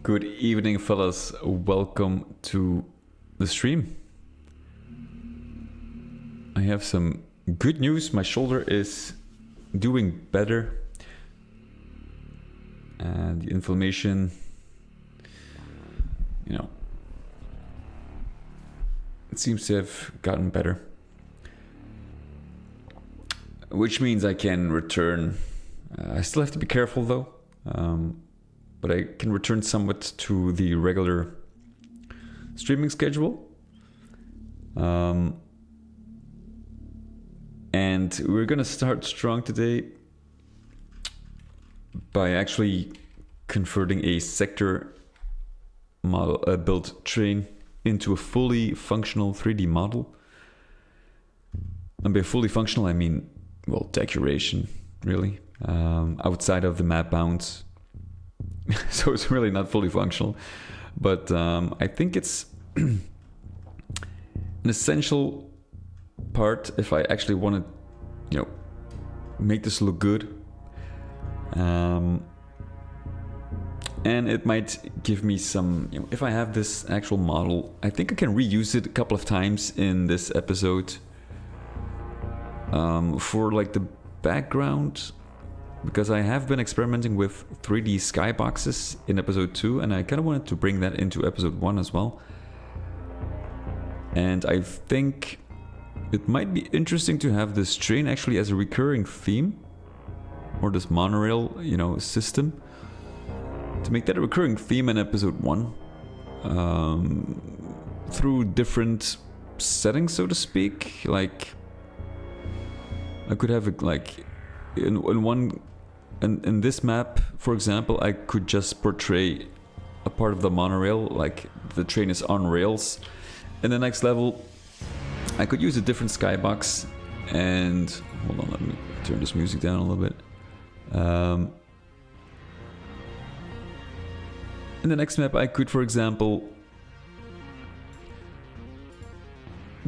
Good evening, fellas. Welcome to the stream. I have some good news. My shoulder is doing better. And the inflammation, it seems to have gotten better. Which means I can return. I still have to be careful though. But I can return somewhat to the regular streaming schedule. And we're gonna start strong today by actually converting a sector model, built train into a fully functional 3D model. And by fully functional, I mean, well, decoration, really, outside of the map bounds. So it's really not fully functional, but I think it's an essential part if I actually want to, make this look good. And it might give me some, if I have this actual model, I think I can reuse it a couple of times in this episode for like the background. Because I have been experimenting with 3D skyboxes in episode 2, and I kind of wanted to bring that into episode 1 as well. And I think it might be interesting to have this train actually as a recurring theme, or this monorail, system, to make that a recurring theme in episode 1, through different settings, so to speak. Like, I could have it like in this map, for example, I could just portray a part of the monorail, like the train is on rails. In the next level, I could use a different skybox, and hold on, let me turn this music down a little bit. In the next map, I could, for example,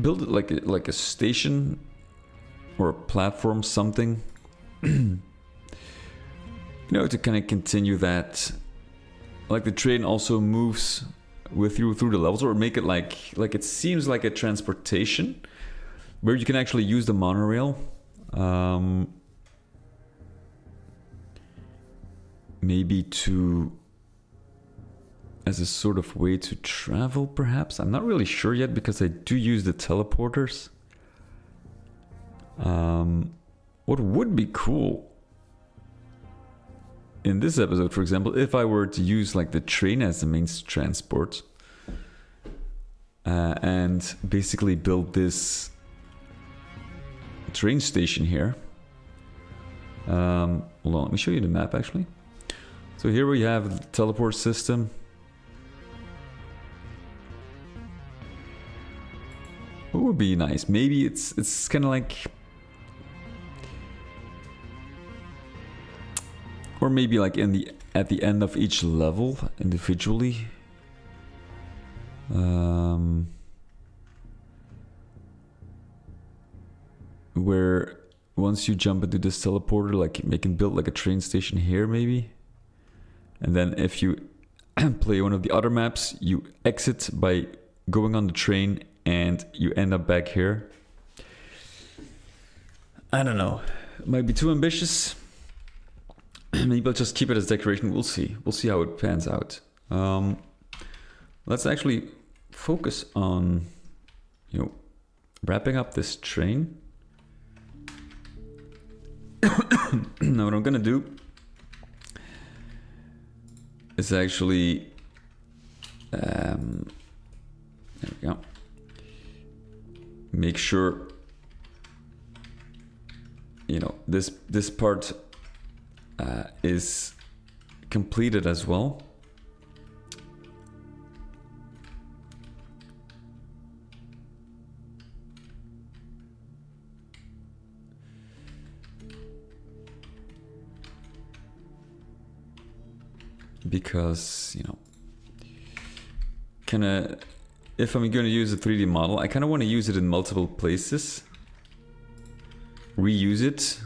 build it like a station or a platform, something. To kind of continue that, like the train also moves with you through the levels, or make it like it seems like a transportation where you can actually use the monorail, maybe as a sort of way to travel, perhaps. I'm not really sure yet, because I do use the teleporters. What would be cool in this episode, for example, if I were to use like the train as the main transport, and basically build this train station here. Hold on, let me show you the map actually. So here we have the teleport system. What would be nice? Maybe it's kind of like, or maybe like at the end of each level individually. Where once you jump into this teleporter, like you can build like a train station here maybe. And then if you play one of the other maps, you exit by going on the train and you end up back here. I don't know. It might be too ambitious. Maybe I'll just keep it as decoration. We'll see. We'll see how it pans out. Let's actually focus on, wrapping up this train. Now what I'm gonna do is actually, there we go. Make sure, this part is completed as well. Because, if I'm going to use a 3D model, I kind of want to use it in multiple places. Reuse it.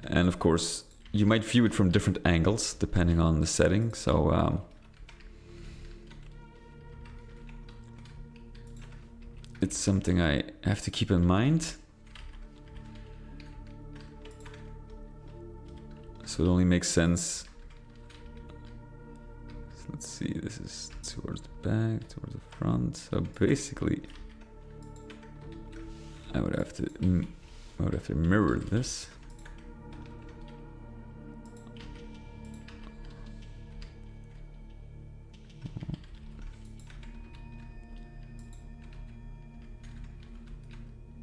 And of course, you might view it from different angles depending on the setting. So, it's something I have to keep in mind. So it only makes sense. Let's see, this is towards the back, towards the front. So basically, I would have to mirror this.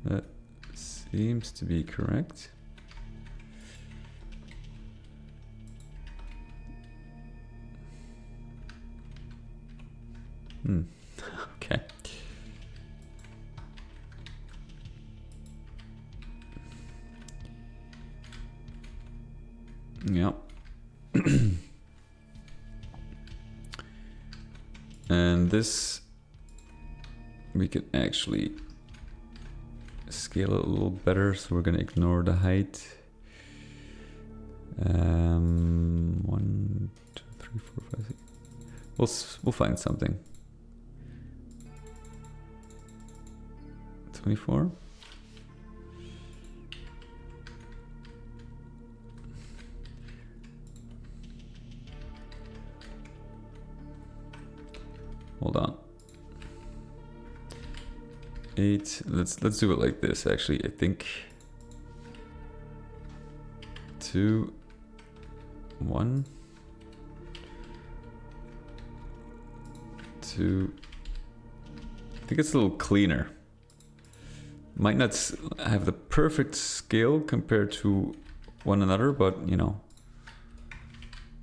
That seems to be correct. Okay. Yep. And this we could actually scale it a little better, so we're gonna ignore the height. 1, 2, 3, 4, 5, 6. We'll find something. 24. Hold on. 8. Let's do it like this. Actually, I think 2, 1, 2. I think it's a little cleaner. Might not have the perfect scale compared to one another, but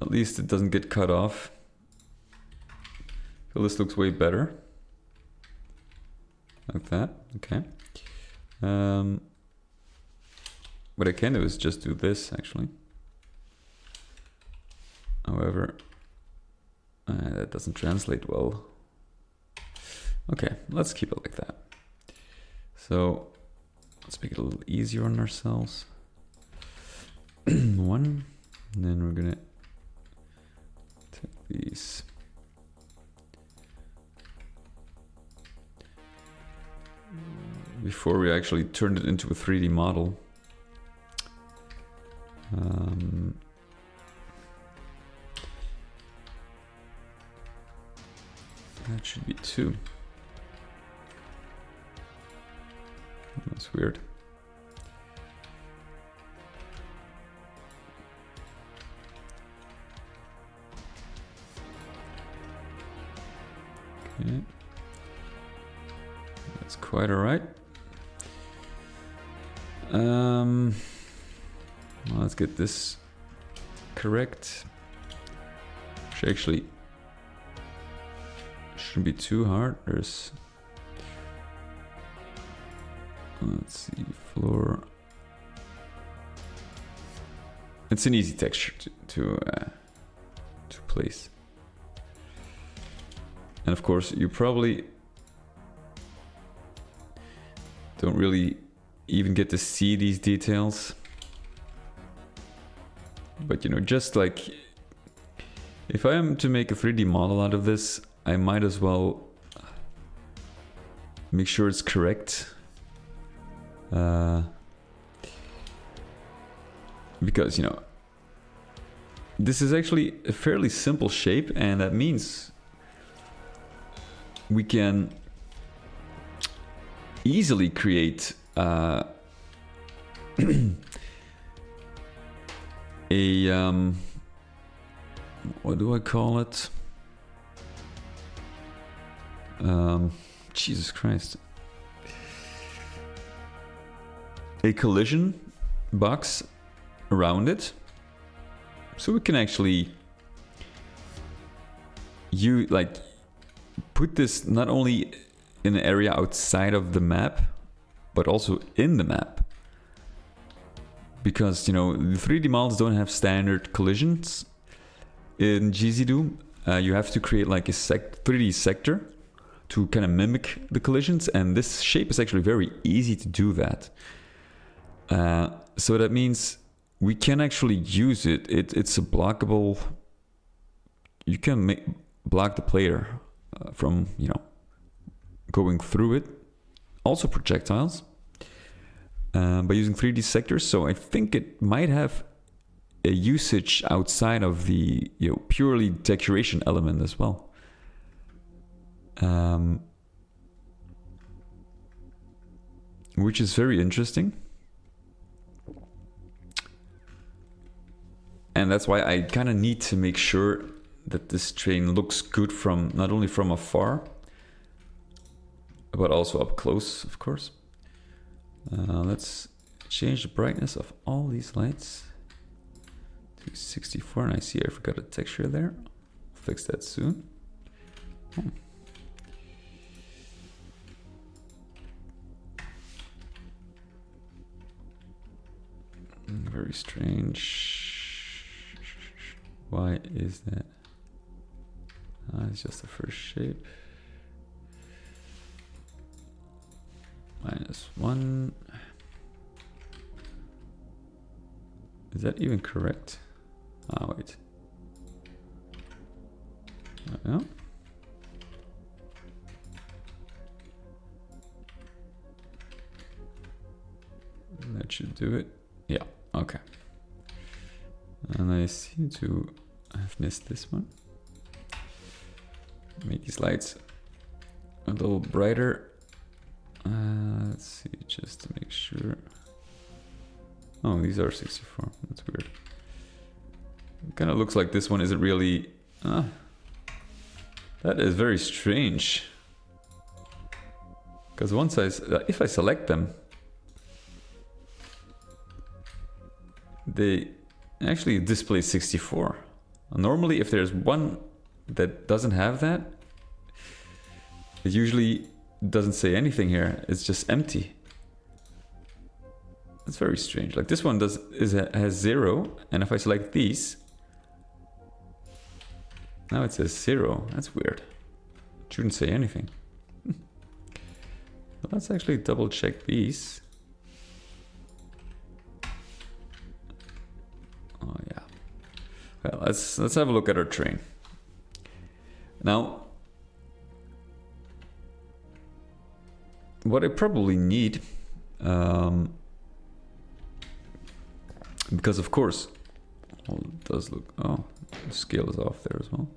at least it doesn't get cut off. I feel this looks way better. Like that, okay. What I can do is just do this actually. However, that doesn't translate well. Okay, let's keep it like that. So let's make it a little easier on ourselves. 1, and then we're gonna take these. Before we actually turned it into a 3D model. That should be 2. That's weird. Okay. It's quite alright. Let's get this correct. Which actually shouldn't be too hard. There's, let's see, floor. It's an easy texture to place. And of course, you probably don't really even get to see these details. But you know, just like if I am to make a 3D model out of this, I might as well make sure it's correct. Because, you know, this is actually a fairly simple shape, and that means we can easily create what do I call it? Jesus Christ. A collision box around it. So we can actually put this not only in an area outside of the map, but also in the map. Because, you know, the 3D models don't have standard collisions. In GZDoom, you have to create like a 3D sector to kind of mimic the collisions, and this shape is actually very easy to do that. So that means we can actually use it. It's a blockable. You can block the player from, you know, going through it. Also projectiles by using 3D sectors. So I think it might have a usage outside of the, you know, purely decoration element as well. Which is very interesting. And that's why I kind of need to make sure that this train looks good from not only from afar, but also up close, of course. Let's change the brightness of all these lights to 64. And I see I forgot a texture there. I'll fix that soon. Very strange. Why is that? It's just the first shape. -1. Is that even correct? Oh, wait. No. That should do it. Yeah, okay. And I seem to have missed this one. Make these lights a little brighter. Let's see, just to make sure. Oh, these are 64. That's weird. It kind of looks like this one isn't really... that is very strange. Because once if I select them, they actually display 64. Normally, if there's one that doesn't have that, it usually doesn't say anything here. It's just empty. It's very strange. Like this one has 0, and if I select these, now it says 0. That's weird. It shouldn't say anything. Well, let's actually double check these. Oh yeah. Well, let's have a look at our train. Now, what I probably need, because of course, well, it does look. Oh, the scale is off there as well.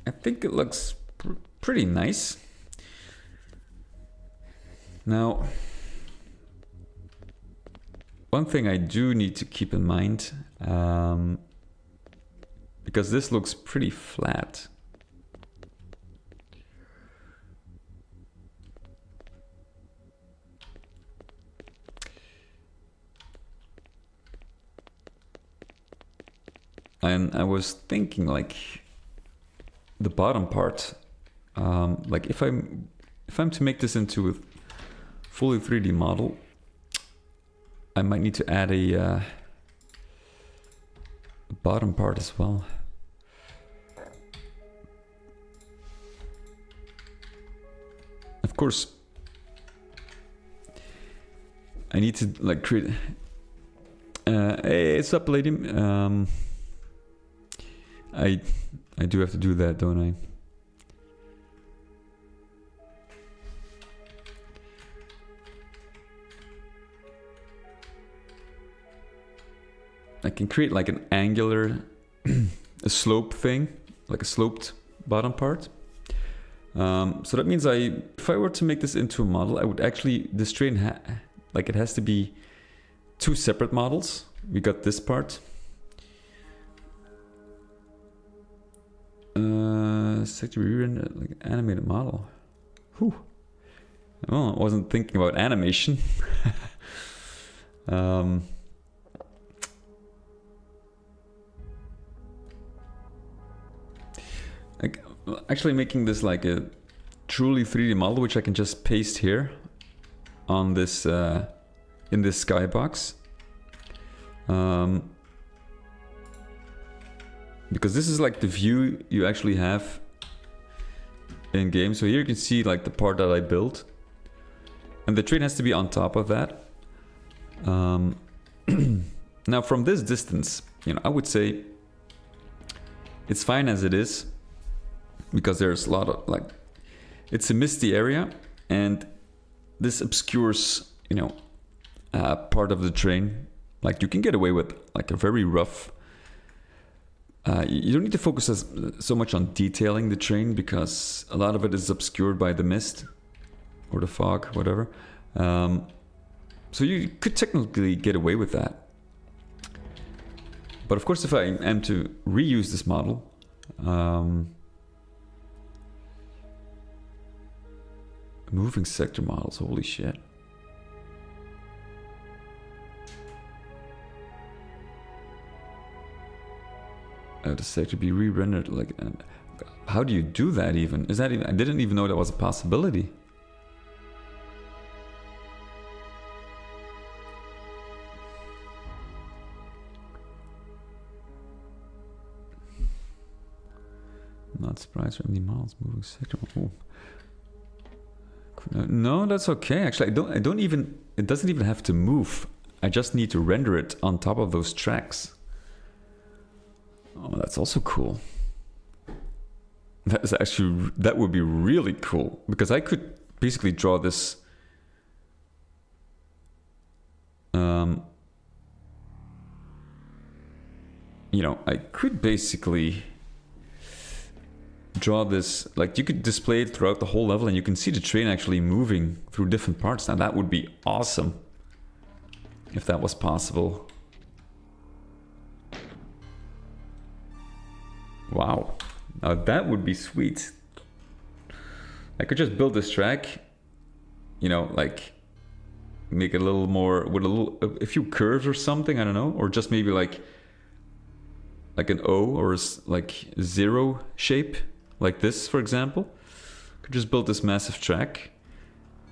I think it looks pretty nice. Now, one thing I do need to keep in mind, because this looks pretty flat. And I was thinking like the bottom part, like if I'm to make this into a fully 3D model, I might need to add a bottom part as well. Of course, I need to like create. Hey, it's up, Palladium. I do have to do that, don't I? I can create like an angular, a slope thing, like a sloped bottom part. So that means if I were to make this into a model, I would actually, this train, like it has to be two separate models. We got this part. Sector rerender, like an animated model. Whew. Well, I wasn't thinking about animation. Like, actually making this like a truly 3D model, which I can just paste here on this in this skybox. Because this is like the view you actually have in game. So here you can see like the part that I built, and the train has to be on top of that. Now from this distance, you know, I would say it's fine as it is, because there's a lot of like, it's a misty area, and this obscures, you know, part of the train. Like you can get away with like a very rough. You don't need to focus so much on detailing the train, because a lot of it is obscured by the mist or the fog, whatever. So you could technically get away with that. But of course, if I am to reuse this model, moving sector models, holy shit. The sector be re-rendered, like, how do you do that even? Is that even, I didn't even know that was a possibility. Not surprised from the models moving sector. Oh. No, that's okay. Actually, I don't even, it doesn't even have to move. I just need to render it on top of those tracks. Oh, that's also cool. That is actually, that would be really cool, because I could basically draw this you know, I could basically draw this, like you could display it throughout the whole level, and you can see the train actually moving through different parts. Now that would be awesome if that was possible. Wow, now that would be sweet. I could just build this track, you know, like make it a little more with a few curves or something, I don't know, or just maybe like an O or like a zero shape, like this, for example. Could just build this massive track,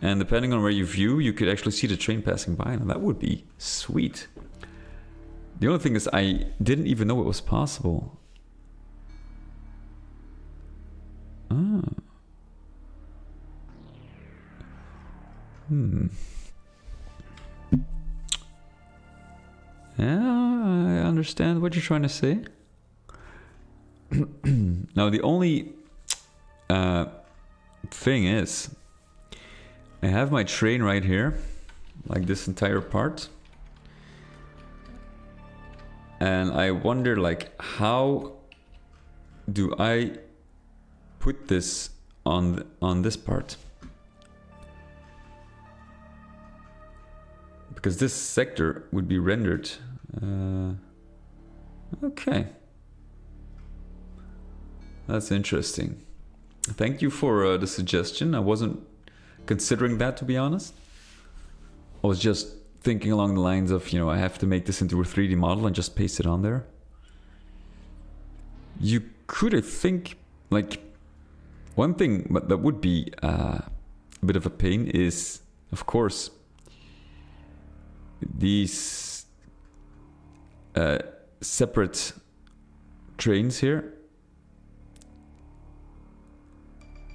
and depending on where you view, you could actually see the train passing by, and that would be sweet. The only thing is, I didn't even know it was possible. Yeah, I understand what you're trying to say. Now the only thing is, I have my train right here, like this entire part, and I wonder, like, how do I put this on this part? Because this sector would be rendered. Okay. That's interesting. Thank you for the suggestion. I wasn't considering that, to be honest. I was just thinking along the lines of, you know, I have to make this into a 3D model and just paste it on there. You could, I think, like, one thing that would be a bit of a pain is, of course, these separate trains here.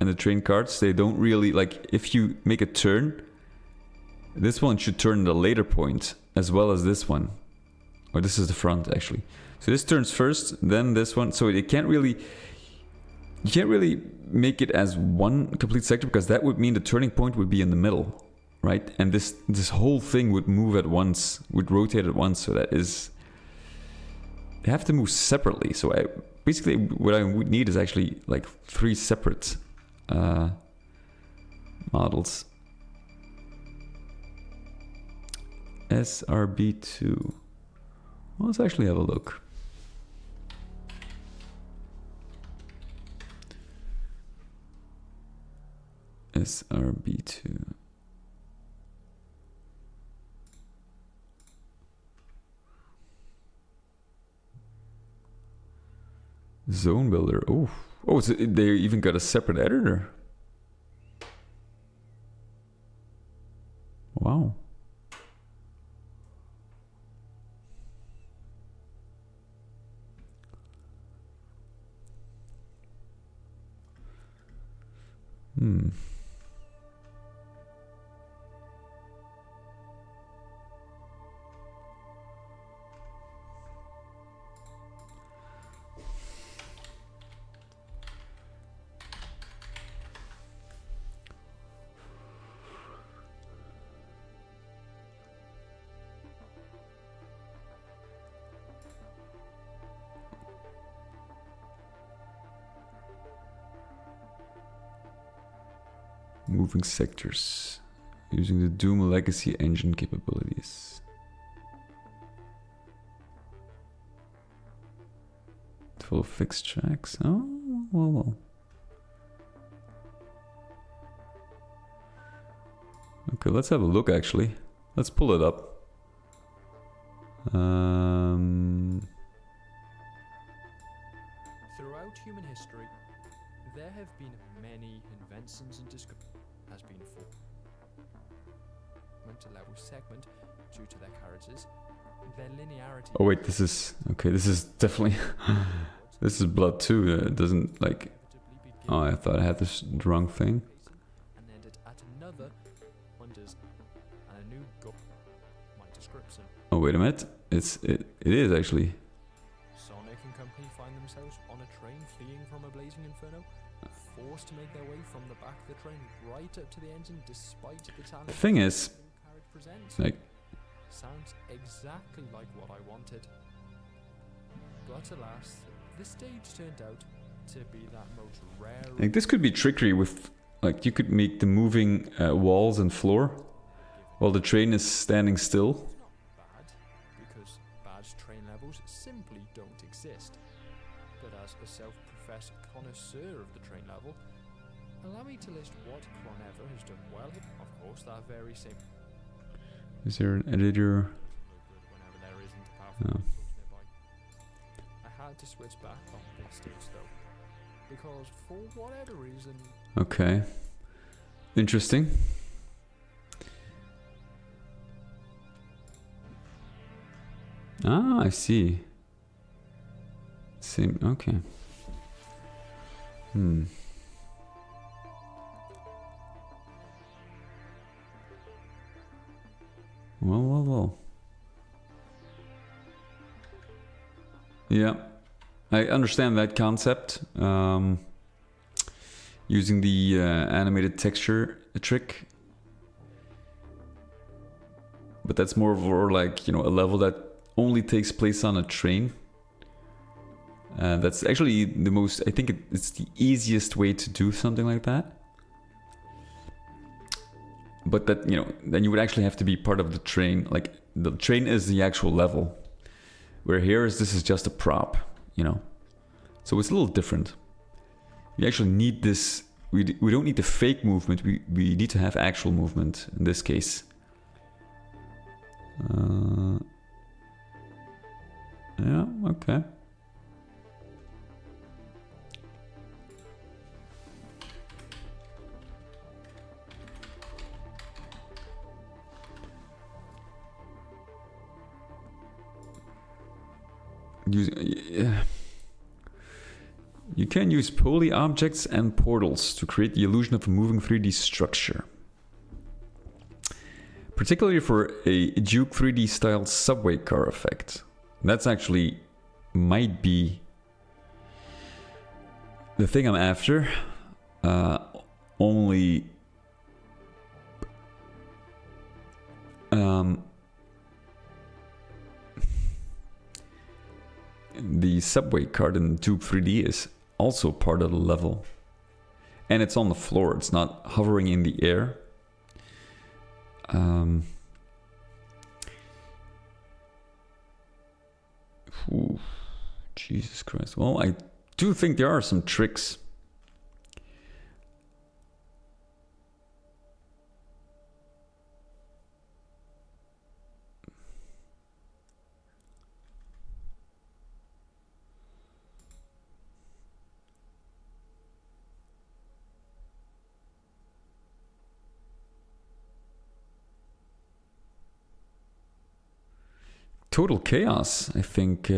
And the train cards, they don't really, like, if you make a turn, this one should turn at a later point, as well as this one. Or this is the front, actually. So this turns first, then this one. So it can't really, you can't really make it as one complete sector, because that would mean the turning point would be in the middle, right? And this whole thing would move at once, would rotate at once. So that is, they have to move separately. So basically what I would need is actually like 3 separate models. SRB2. Well, let's actually have a look. SRB2. Zone builder. Oh, so they even got a separate editor. Wow. Moving sectors using the Doom legacy engine capabilities. Full fixed tracks. Oh, well. Okay, let's have a look actually. Let's pull it up. Throughout human history, there have been many inventions and discoveries. Has been for to level segment due to their characters, their linearity. Oh wait, this is okay. This is definitely this is blood too. It doesn't like. Oh, I thought I had this wrong thing. And ended at another wonders and a new goal. My description. Oh wait a minute. It is actually. Sonic and company find themselves on a train fleeing from a blazing inferno, forced to make their way from the back of the train right up to the engine despite the challenge. The thing is, like, sounds exactly like what I wanted. But alas, the stage turned out to be that most rare. like this could be trickery with, like, you could make the moving walls and floor while the train is standing still. It's not bad, because bad train levels simply don't exist. But as a self-professed connoisseur of the train level, allow me to list what Clonever has done well. Of course, that very same. Is there an editor? Whenever there isn't a powerful nearby. I had to switch back on this stage though, because for whatever reason. Okay. Interesting. Ah, I see. Same. Okay. Well. Yeah, I understand that concept. Using the animated texture trick, but that's more like, you know, a level that only takes place on a train. That's actually the most. I think it's the easiest way to do something like that. But that, you know, then you would actually have to be part of the train. Like, the train is the actual level, where this is just a prop, you know. So it's a little different. We actually need this. We don't need the fake movement. We need to have actual movement in this case. Yeah. Okay. You can use poly objects and portals to create the illusion of a moving 3D structure. Particularly for a Duke 3D style subway car effect. That's actually might be the thing I'm after. Only the subway card in Duke 3D is also part of the level. And it's on the floor, it's not hovering in the air. Ooh, Jesus Christ. Well, I do think there are some tricks. Total Chaos, I think.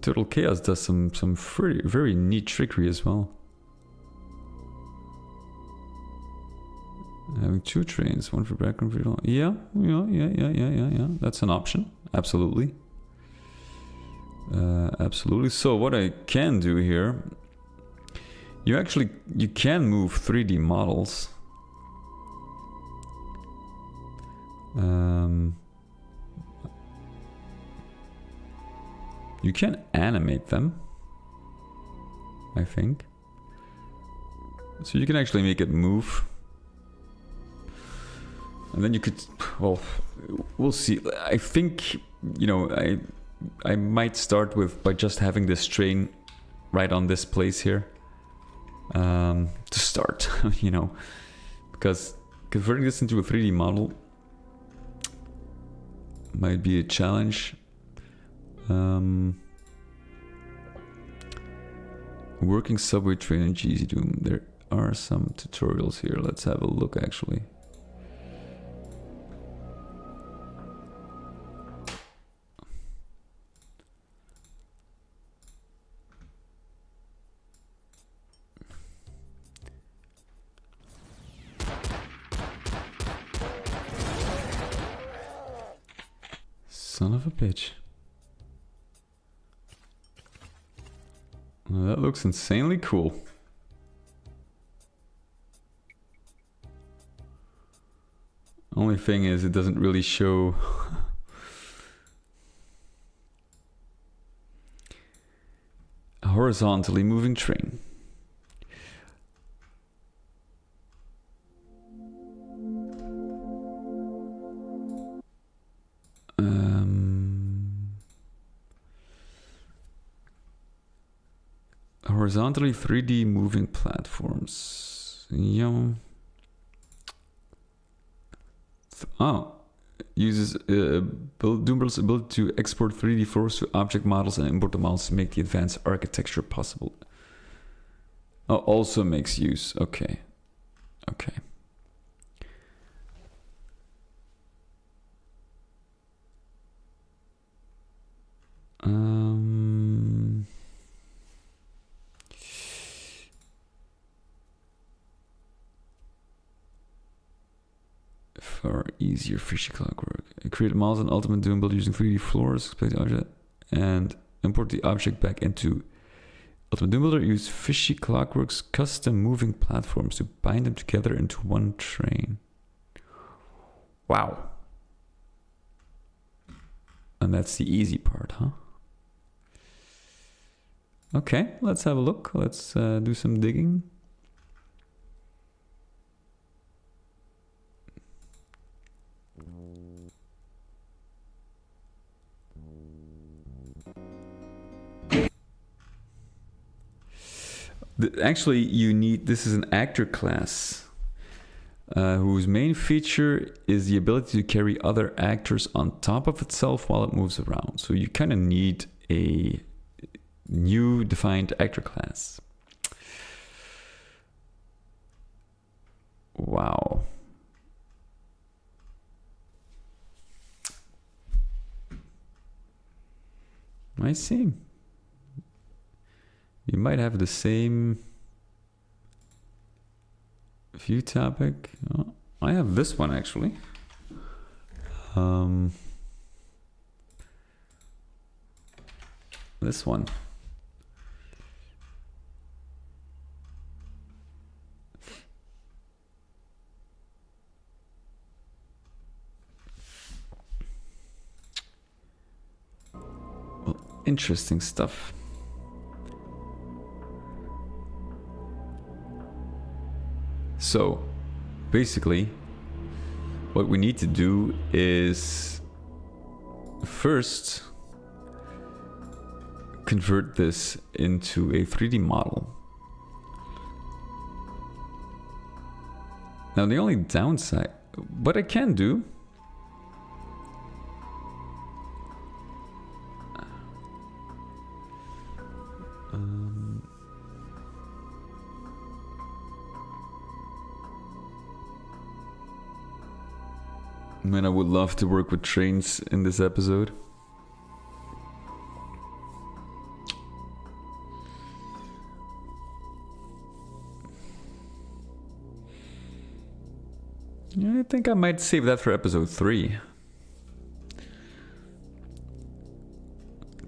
Total Chaos does some very neat trickery as well. Having two trains, one for background video. Yeah. That's an option. Absolutely. Absolutely. So what I can do here, you can move 3D models. You can animate them, I think. So you can actually make it move. And then you could, well, we'll see. I think, you know, I might start by just having this train right on this place here. To start, you know, because converting this into a 3D model might be a challenge. Working subway train in GZ Doom. There are some tutorials here. Let's have a look actually. Son of a bitch. Well, that looks insanely cool. Only thing is, it doesn't really show. A horizontally moving train. Horizontally 3D moving platforms. Yeah. Uses Doombuilder's ability to export 3D floors to object models and import the models to make the advanced architecture possible. Oh, also makes use. Okay. Okay. For easier fishy clockwork. Create models in Ultimate Doombuilder using 3D floors, place the object, and import the object back into Ultimate Doombuilder. Use fishy clockwork's custom moving platforms to bind them together into one train. Wow. And that's the easy part, huh? Okay, let's have a look. Let's do some digging. Actually, you need, this is an actor class whose main feature is the ability to carry other actors on top of itself while it moves around. So you kind of need a new defined actor class. Wow. I see. You might have the same view topic. Oh, I have this one actually. This one. Well, interesting stuff. So, basically, what we need to do is first convert this into a 3D model. Now, the only downside, what I can do, man, I would love to work with trains in this episode. I think I might save that for episode 3.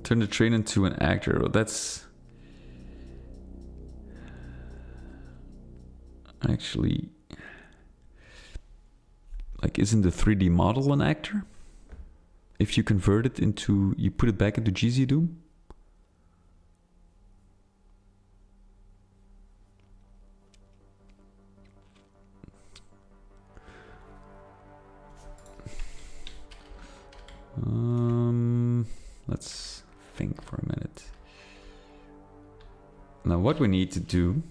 Turn the train into an actor. Well, that's actually, like, isn't the 3D model an actor? If you convert it into, you put it back into GZ Doom? Let's think for a minute. Now what we need to do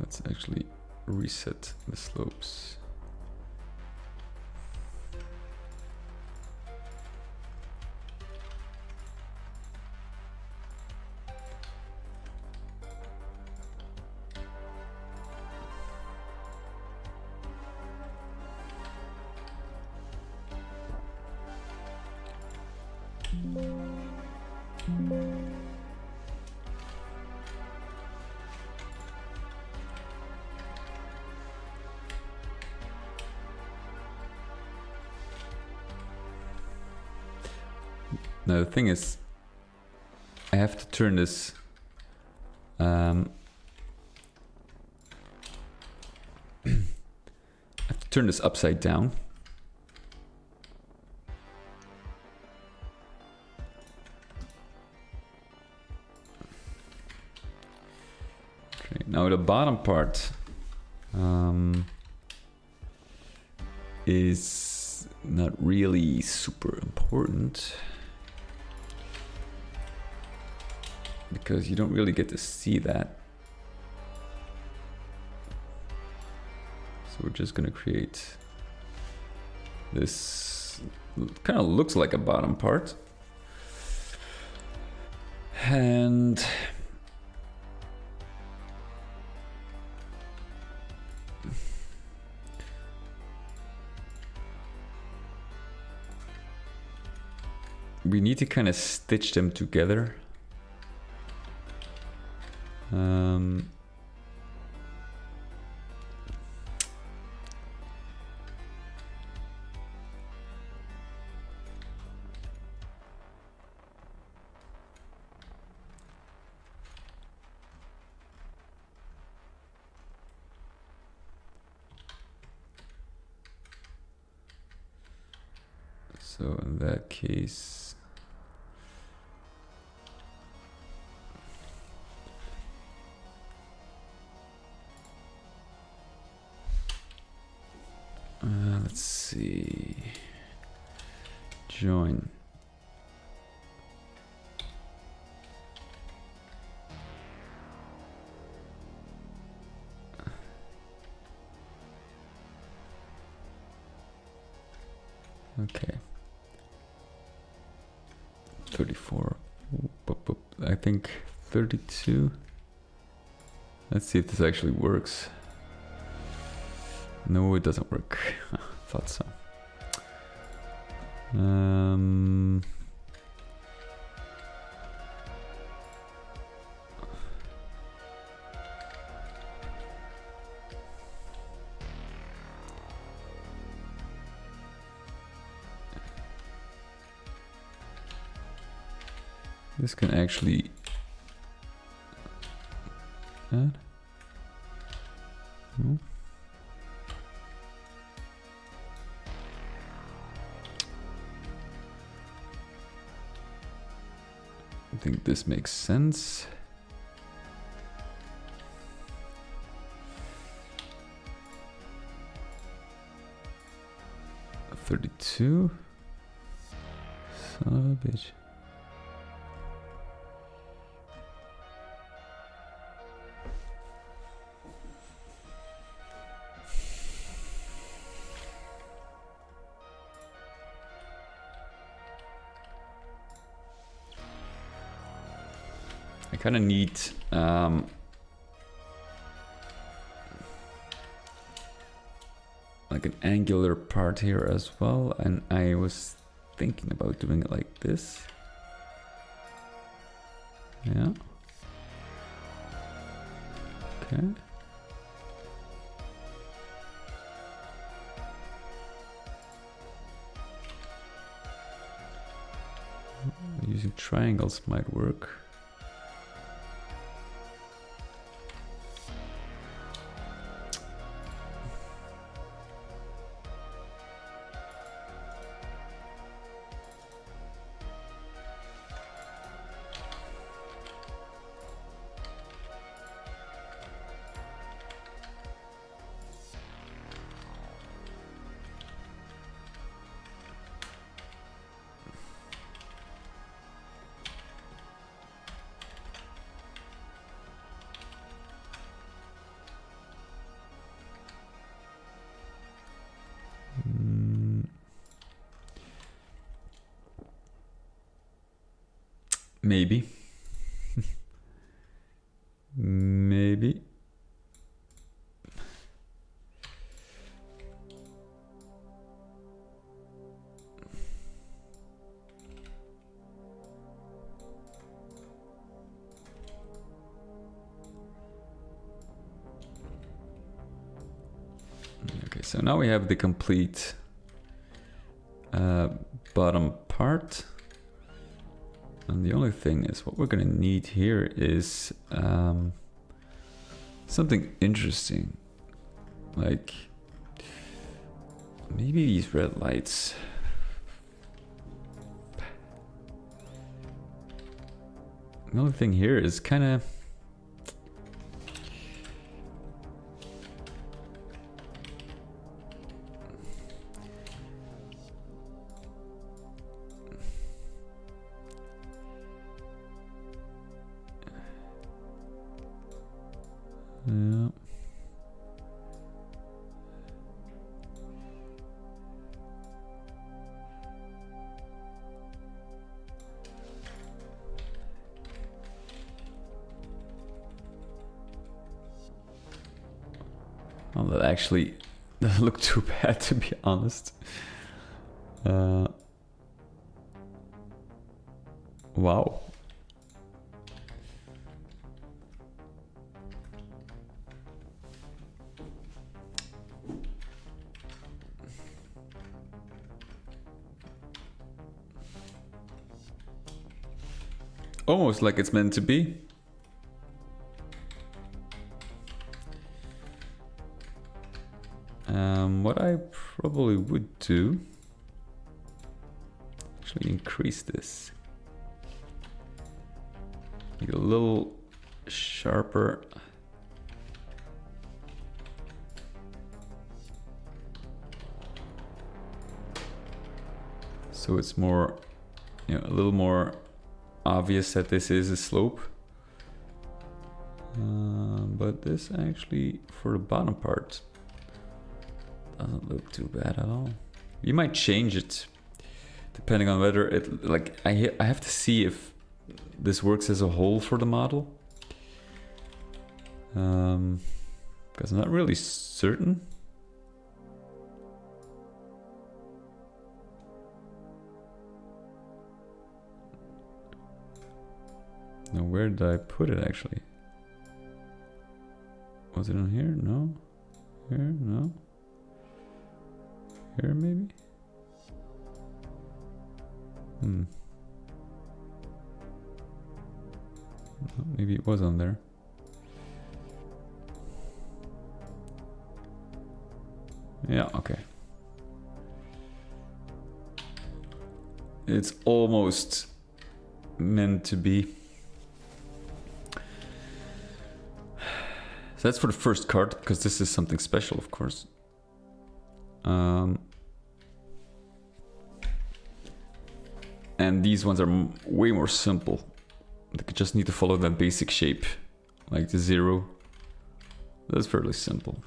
let's actually reset the slopes. Now the thing is, I have to turn this I have to turn this upside down. Okay, now the bottom part is not really super important, because you don't really get to see that. So we're just gonna create this, kind of looks like a bottom part. And we need to kind of stitch them together. Um, so in that case, let's see, join. Okay. 34. I think 32. Let's see if this actually works. No, it doesn't work. Thought so. This can actually add. No. I think this makes sense. A 32. Son of a bitch. I kind of need like an angular part here as well, and I was thinking about doing it like this. Yeah. Okay. Using triangles might work. Maybe. Maybe. Okay, so now we have the complete bottom part. And the only thing is, what we're gonna need here is something interesting. Like, maybe these red lights. The only thing here is kind of... Yeah. Well, that actually doesn't look too bad, to be honest. Wow. almost like it's meant to be. What I probably would do, actually increase this. Make it a little sharper. So it's more, you know, a little more obvious that this is a slope. But this actually, for the bottom part, doesn't look too bad at all. You might change it depending on whether it, like, I have to see if this works as a whole for the model. Because I'm not really certain. Now, where did I put it actually? Was it on here? No. Here? No. Here maybe? No, maybe it was on there. Yeah, okay. It's almost meant to be. So that's for the first card, because this is something special, of course. And these ones are way more simple. They just need to follow that basic shape, like the 0. That's fairly simple.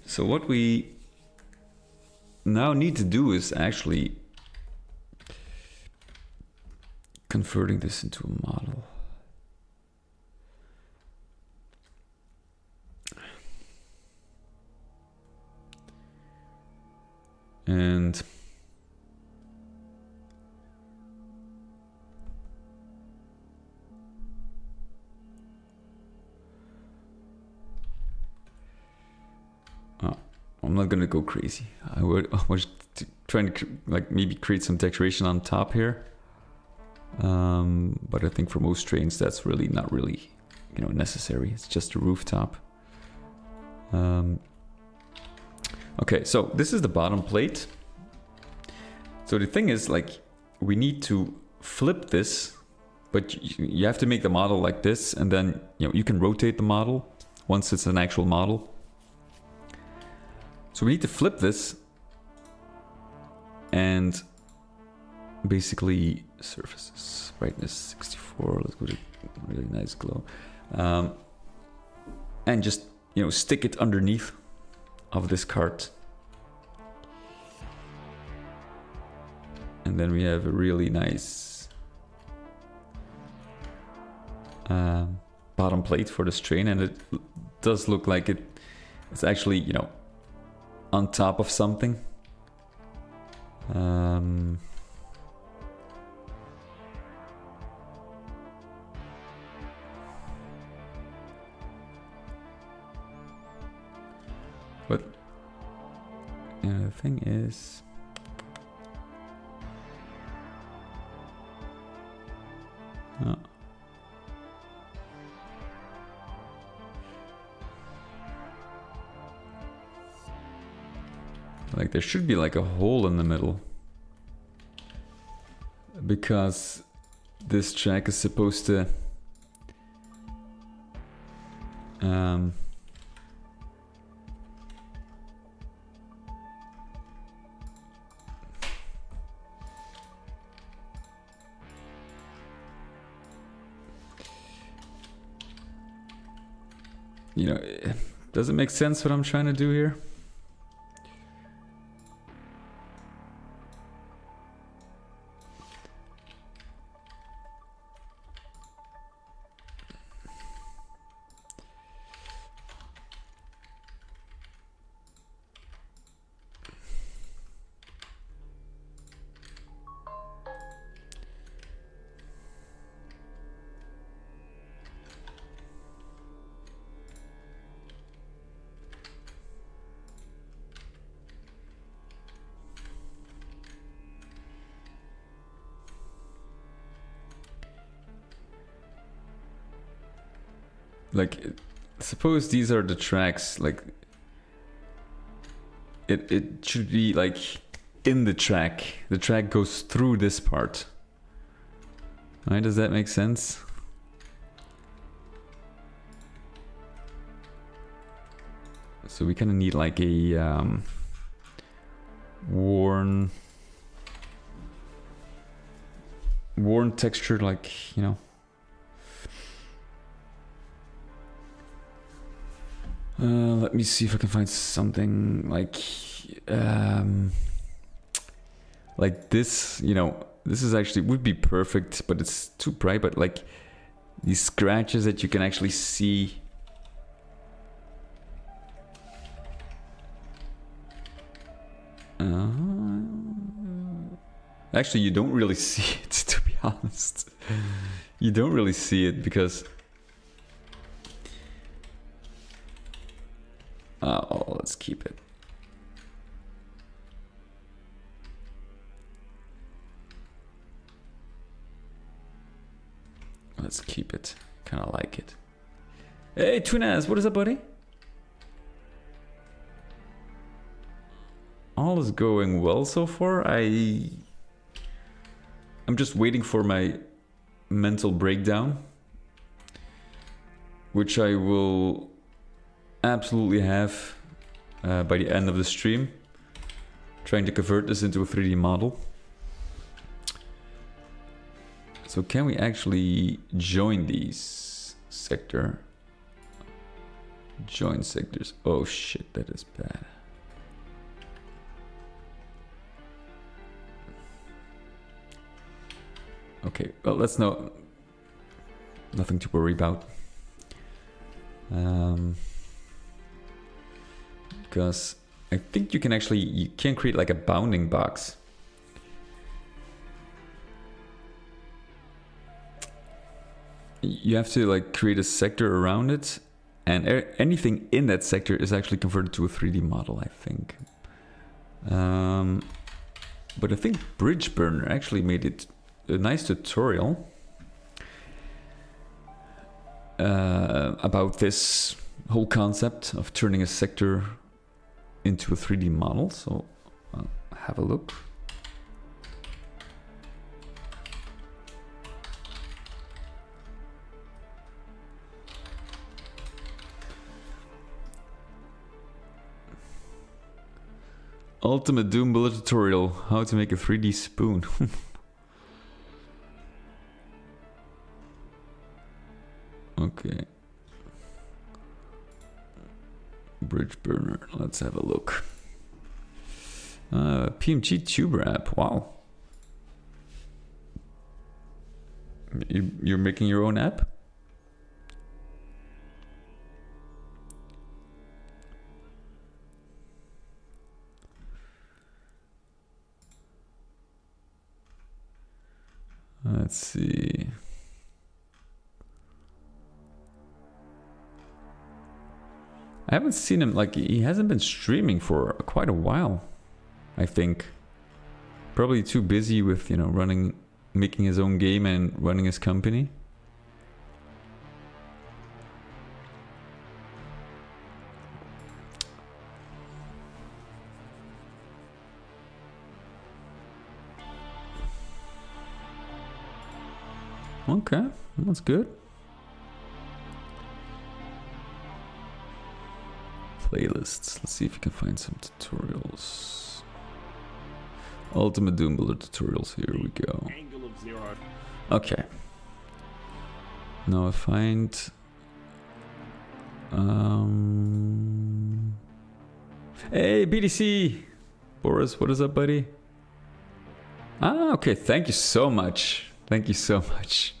So what we now need to do is actually converting this into a model. And I'm not gonna go crazy. I was trying to like maybe create some decoration on top here, but I think for most trains that's really not really, you know, necessary. It's just a rooftop. Okay, so this is the bottom plate. So the thing is, like, we need to flip this, but you have to make the model like this, and then, you know, you can rotate the model once it's an actual model. So we need to flip this and basically surfaces, brightness 64, let's go to really nice glow. And just, you know, stick it underneath of this cart. And then we have a really nice bottom plate for this train, and it does look like it's actually, you know, on top of something. But you know, the thing is, like there should be like a hole in the middle, because this track is supposed to you know, does it make sense what I'm trying to do here? like, suppose these are the tracks, like, it should be like in the track. The track goes through this part. Right, does that make sense? So we kind of need like a worn texture, like, you know. Let me see if I can find something like this, you know. This is actually would be perfect, but it's too bright. But like these scratches that you can actually see. Actually, you don't really see it, to be honest. You don't really see it because... oh, let's keep it. Let's keep it. Kind of like it. Hey, Twinaz, what is up, buddy? All is going well so far. I'm just waiting for my mental breakdown, which I will absolutely have by the end of the stream, trying to convert this into a 3D model. So can we actually join these sector? Join sectors. Oh shit, that is bad. Okay, well, that's nothing to worry about. Because I think you can create like a bounding box. You have to like create a sector around it, and anything in that sector is actually converted to a 3D model, I think. But I think Bridge Burner actually made it a nice tutorial about this whole concept of turning a sector into a 3D model. So I'll have a look. Ultimate Doombuilder tutorial, how to make a 3D spoon. Okay. Bridge Burner, let's have a look. PMG Tuber app, wow. You're making your own app? Let's see. I haven't seen him, like, he hasn't been streaming for quite a while, I think. Probably too busy with, you know, making his own game and running his company. Okay, that's good. Playlists. Let's see if we can find some tutorials. Ultimate Doombuilder tutorials. Here we go. Okay. Now I find. Hey, BDC! Boris, what is up, buddy? Ah, okay. Thank you so much. Thank you so much.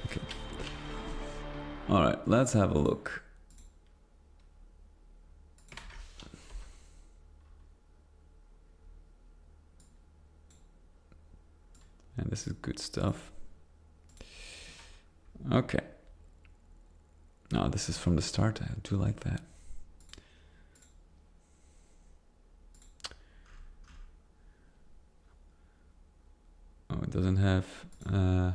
Okay. All right, let's have a look. And this is good stuff. Okay. No, this is from the start. I do like that. it doesn't have... well,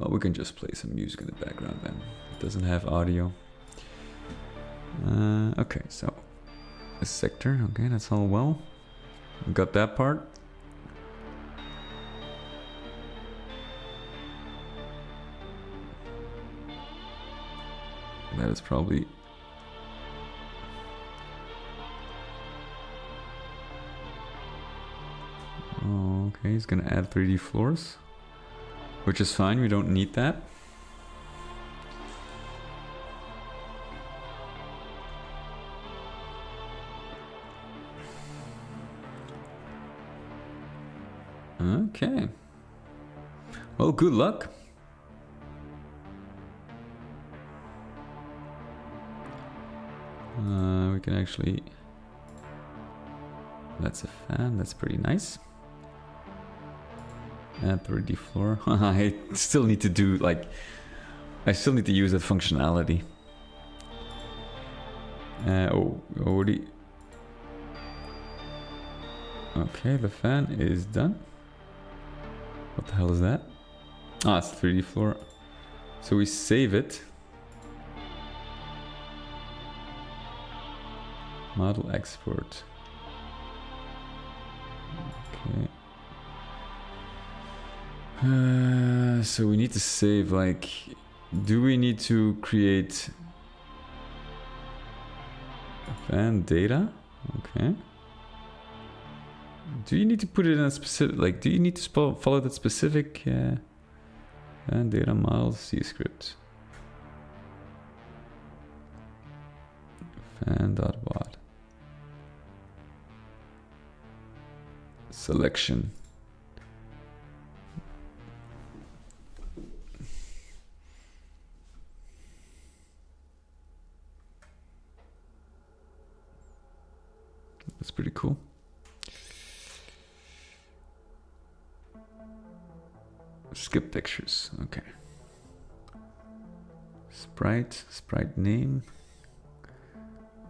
we can just play some music in the background then. It doesn't have audio. Okay, so a sector. Okay, that's all well. We got that part. That is probably... Oh, okay, he's gonna add 3D floors, which is fine, we don't need that. Okay. Well, good luck. We can actually... That's a fan, that's pretty nice. Add 3D floor. I still need to do, like... I still need to use that functionality. Already... Okay, the fan is done. What the hell is that? Ah, it's 3D floor. So we save it. Model export. Okay. So we need to save, like... Do we need to create... fan data? Okay. Do you need to put it in a specific, like, do you need to follow that specific fan data model C script? Fan.wat. Selection. That's pretty cool. Skip textures, okay. Sprite name.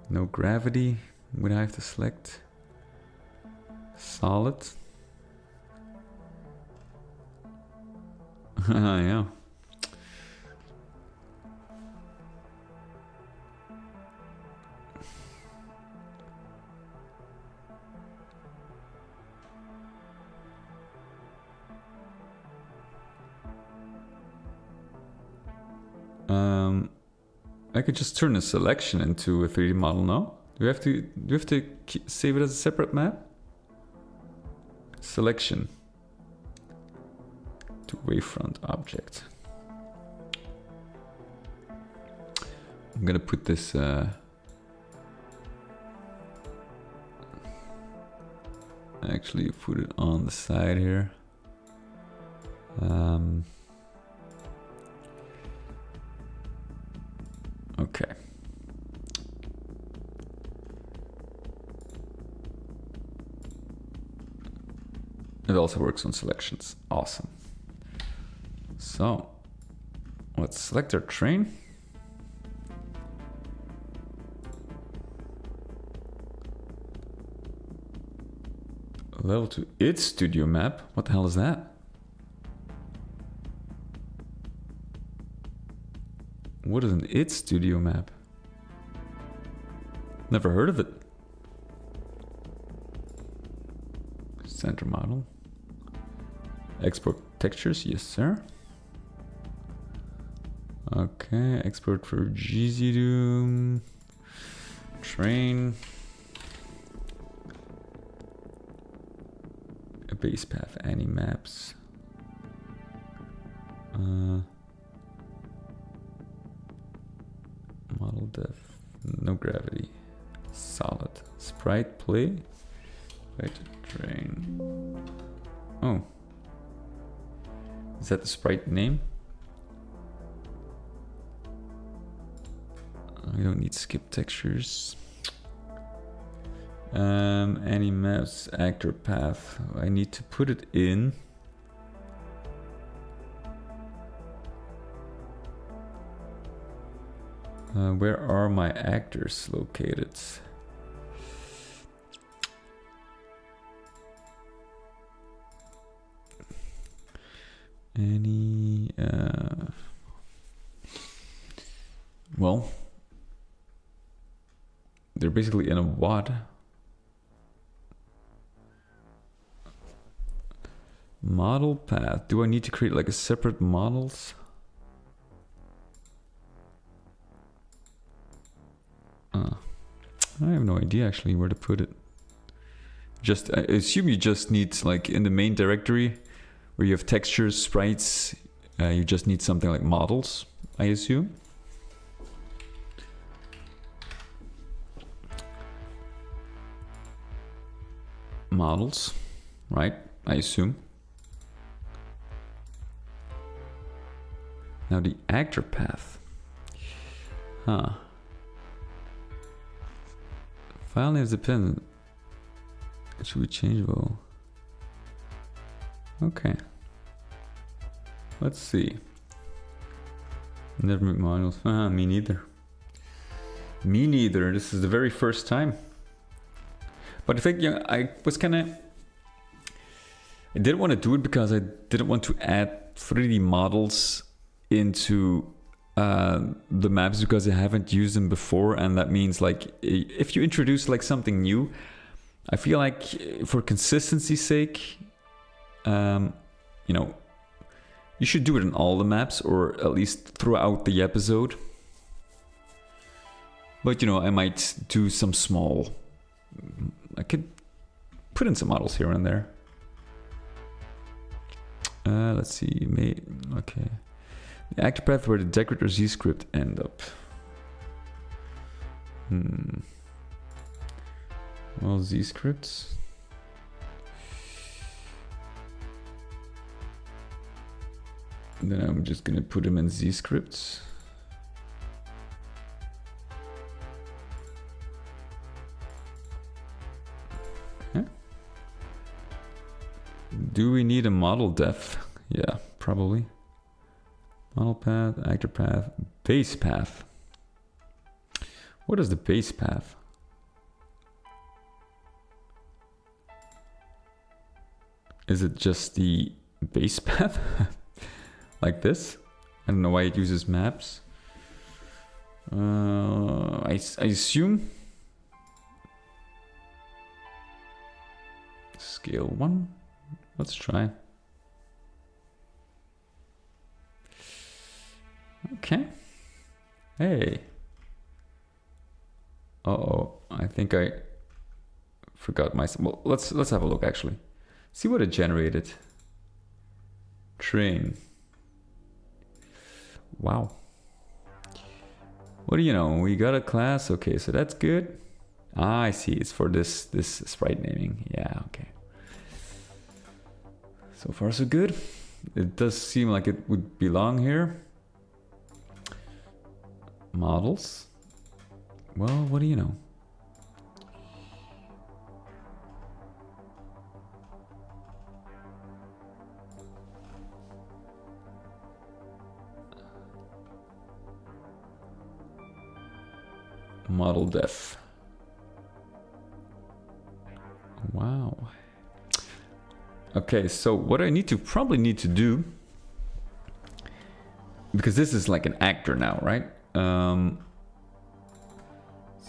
No gravity, would I have to select? Solid. Yeah. I could just turn a selection into a 3D model now. Do you have to save it as a separate map? Selection to wavefront object. I'm gonna put this actually put it on the side here. Okay. It also works on selections. Awesome. So, let's select our train. Level to its studio map. What the hell is that? What is an its studio map? Never heard of it. Center model. Export textures, yes sir. Okay, export for GZDoom. Train. A base path, any maps. Model depth, no gravity. Solid. Sprite play. Wait, train. Oh. Is that the sprite name? I don't need skip textures. Any maps, actor path. I need to put it in. Where are my actors located? Any well, they're basically in a WOD. Model path. Do I need to create like a separate models? I have no idea actually where to put it. Just, I assume you just need like in the main directory where you have textures, sprites, you just need something like models, I assume. Models, right? I assume. Now the actor path. Huh. File name is dependent. Should we change well? Okay. Let's see. Never made models. Me neither. Me neither. This is the very first time. But I think I was kind of... I didn't want to do it because I didn't want to add 3D models into the maps because I haven't used them before, and that means like if you introduce like something new, I feel like for consistency's sake, you know, you should do it in all the maps or at least throughout the episode. But you know, I might do some small, I could put in some models here and there. Let's see, okay. The actor path where the decorator Z script end up. Well, Z scripts. Then I'm just gonna put them in Z scripts. Okay. Do we need a model def? Yeah, probably. Model path, actor path, base path. What is the base path? Is it just the base path? Like this? I don't know why it uses maps. I assume scale 1. Let's try. Okay. Hey. Uh-oh. I think I forgot my... Well, let's have a look actually. See what it generated. Train. Wow. What do you know? We got a class. Okay, so that's good. Ah, I see. It's for this sprite naming. Yeah, okay. So far so good. It does seem like it would belong here. Models. Well, what do you know? Model def. Wow. Okay, so what I probably need to do, because this is like an actor now, right?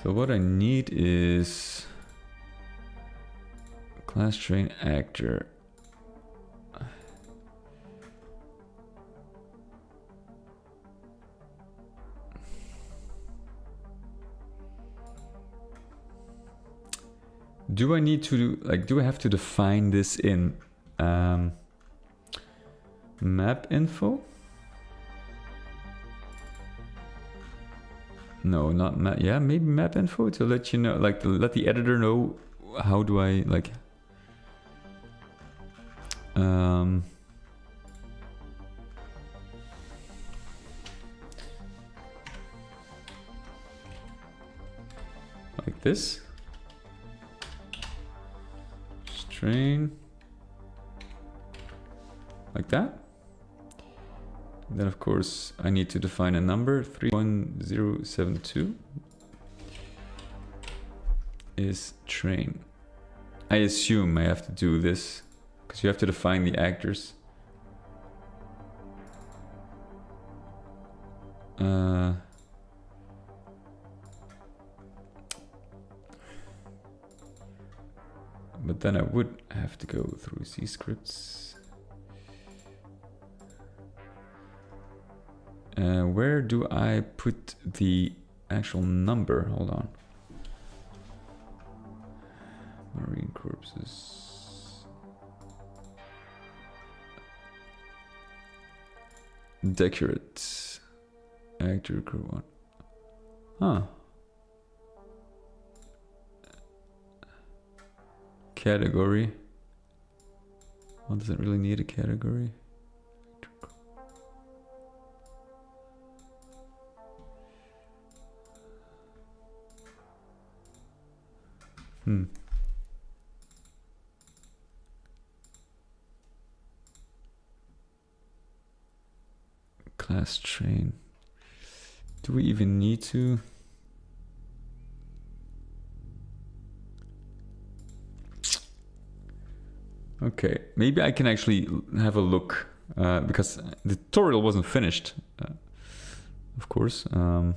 So what I need is class train actor. Do I need to do I have to define this in map info? No, not map. Yeah, maybe map info to let you know, like to let the editor know how do I like. Like this. Train. Like that. And then of course I need to define a number. 31072 is train. I assume I have to do this because you have to define the actors. But then I would have to go through C scripts. Where do I put the actual number? Hold on. Marine corpses. Decorate. Actor crew one. Huh. Category. Well, does it really need a category? Class train. Do we even need to? Okay, maybe I can actually have a look because the tutorial wasn't finished, of course. So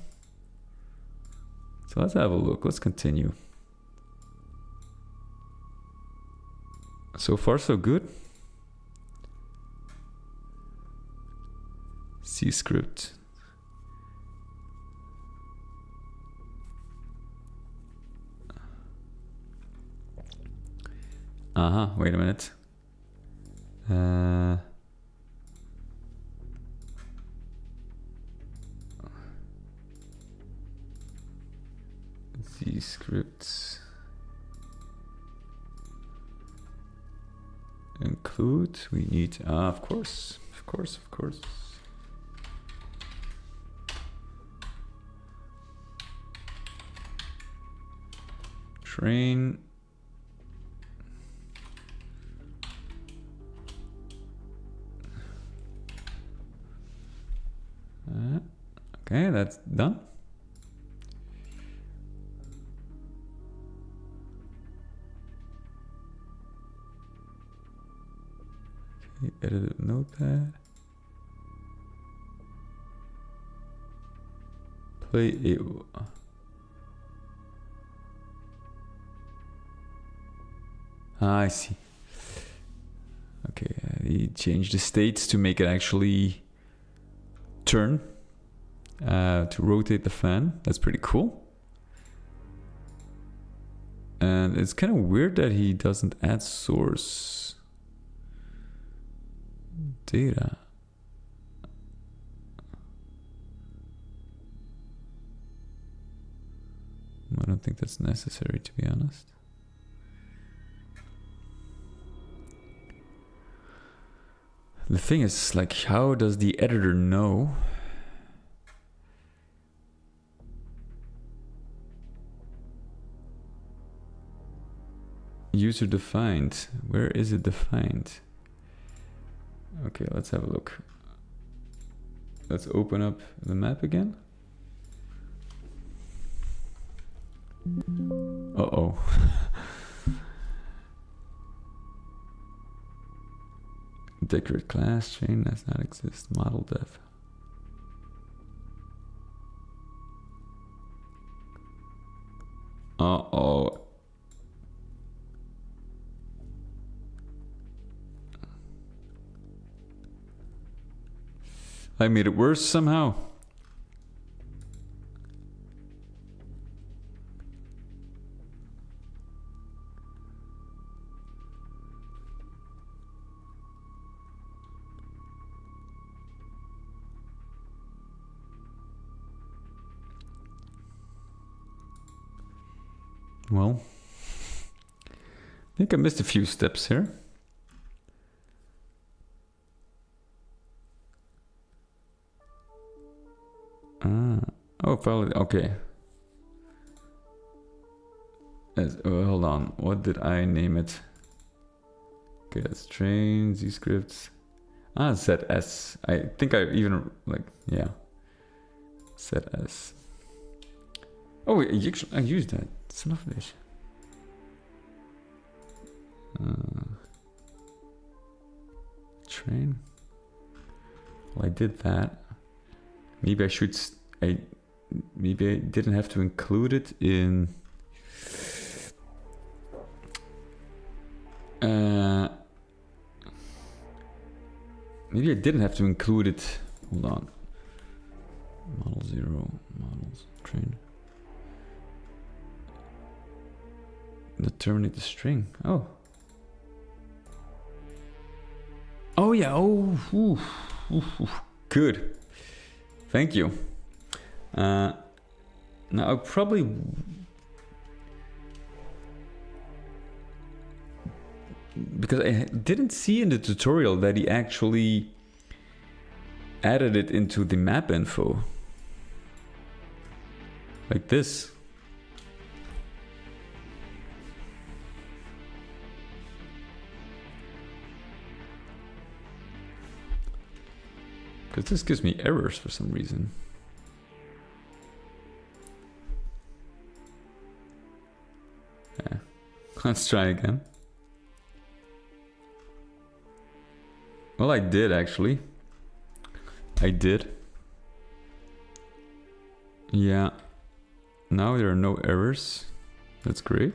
let's have a look. Let's continue. So far, so good. C script. Wait a minute. C scripts. Include. We need. Of course. Of course. Of course. Train. Okay, that's done. Okay, edit notepad. Play it. I see. Okay, he changed the states to make it actually turn. To rotate the fan. That's pretty cool. And it's kind of weird that he doesn't add source data. I don't think that's necessary, to be honest. The thing is, like, how does the editor know? User defined. Where is it defined? Okay, let's have a look. Let's open up the map again. Uh-oh. Decorate class chain does not exist. Model dev. Uh-oh. I made it worse somehow. Well, I think I missed a few steps here. Oh, probably, okay. Hold on, what did I name it? Okay, that's train, Z scripts. Set S. I think I even, like, yeah. Set S. Oh, I used that. Son of a bitch. Train. Well, I did that. Maybe I should. Maybe I didn't have to include it in. Maybe I didn't have to include it. Hold on. Model 0, models, train. Terminate the string. Oh. Oh yeah. Oh. Good. Thank you. Now I probably. Because I didn't see in the tutorial that he actually added it into the map info. Like this. Because this gives me errors for some reason. Yeah. Let's try again. Well, I did actually. I did. Yeah. Now there are no errors. That's great.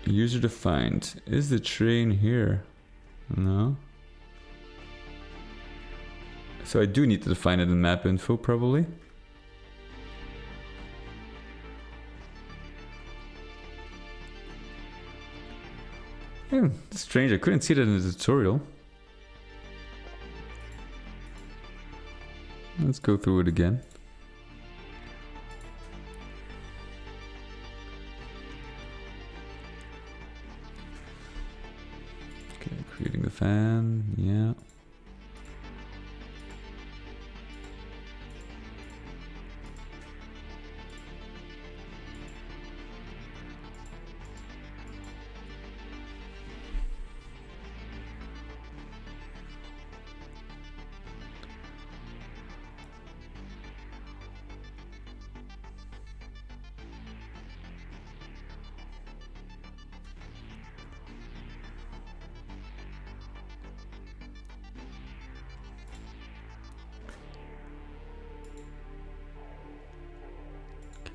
User defined. Is the train here? No. So I do need to define it in map info probably. Yeah, it's strange. I couldn't see that in the tutorial. Let's go through it again. Okay, creating the fan, yeah.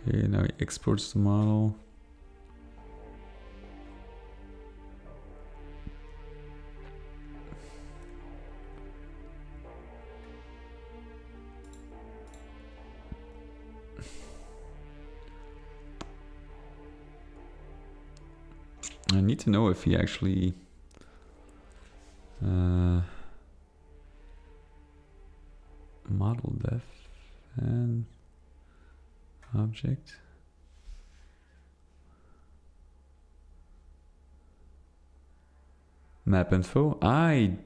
Okay, now he exports the model. I need to know if he actually model def and object. Map info. I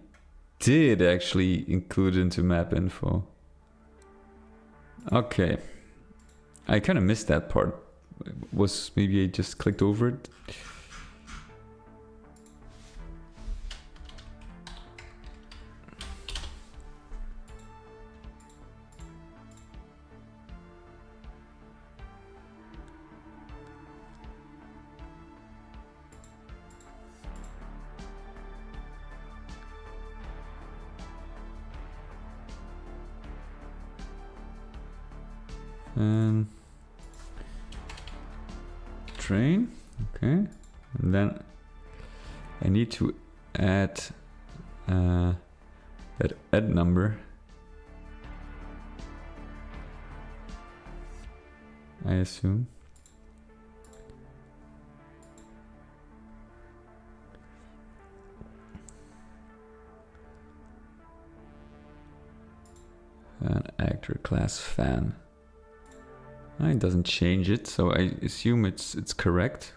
did actually include into map info. Okay. I kind of missed that part. Was maybe I just clicked over it. And train, okay, and then I need to add that add number. I assume. An actor class fan. It doesn't change it, so I assume it's correct.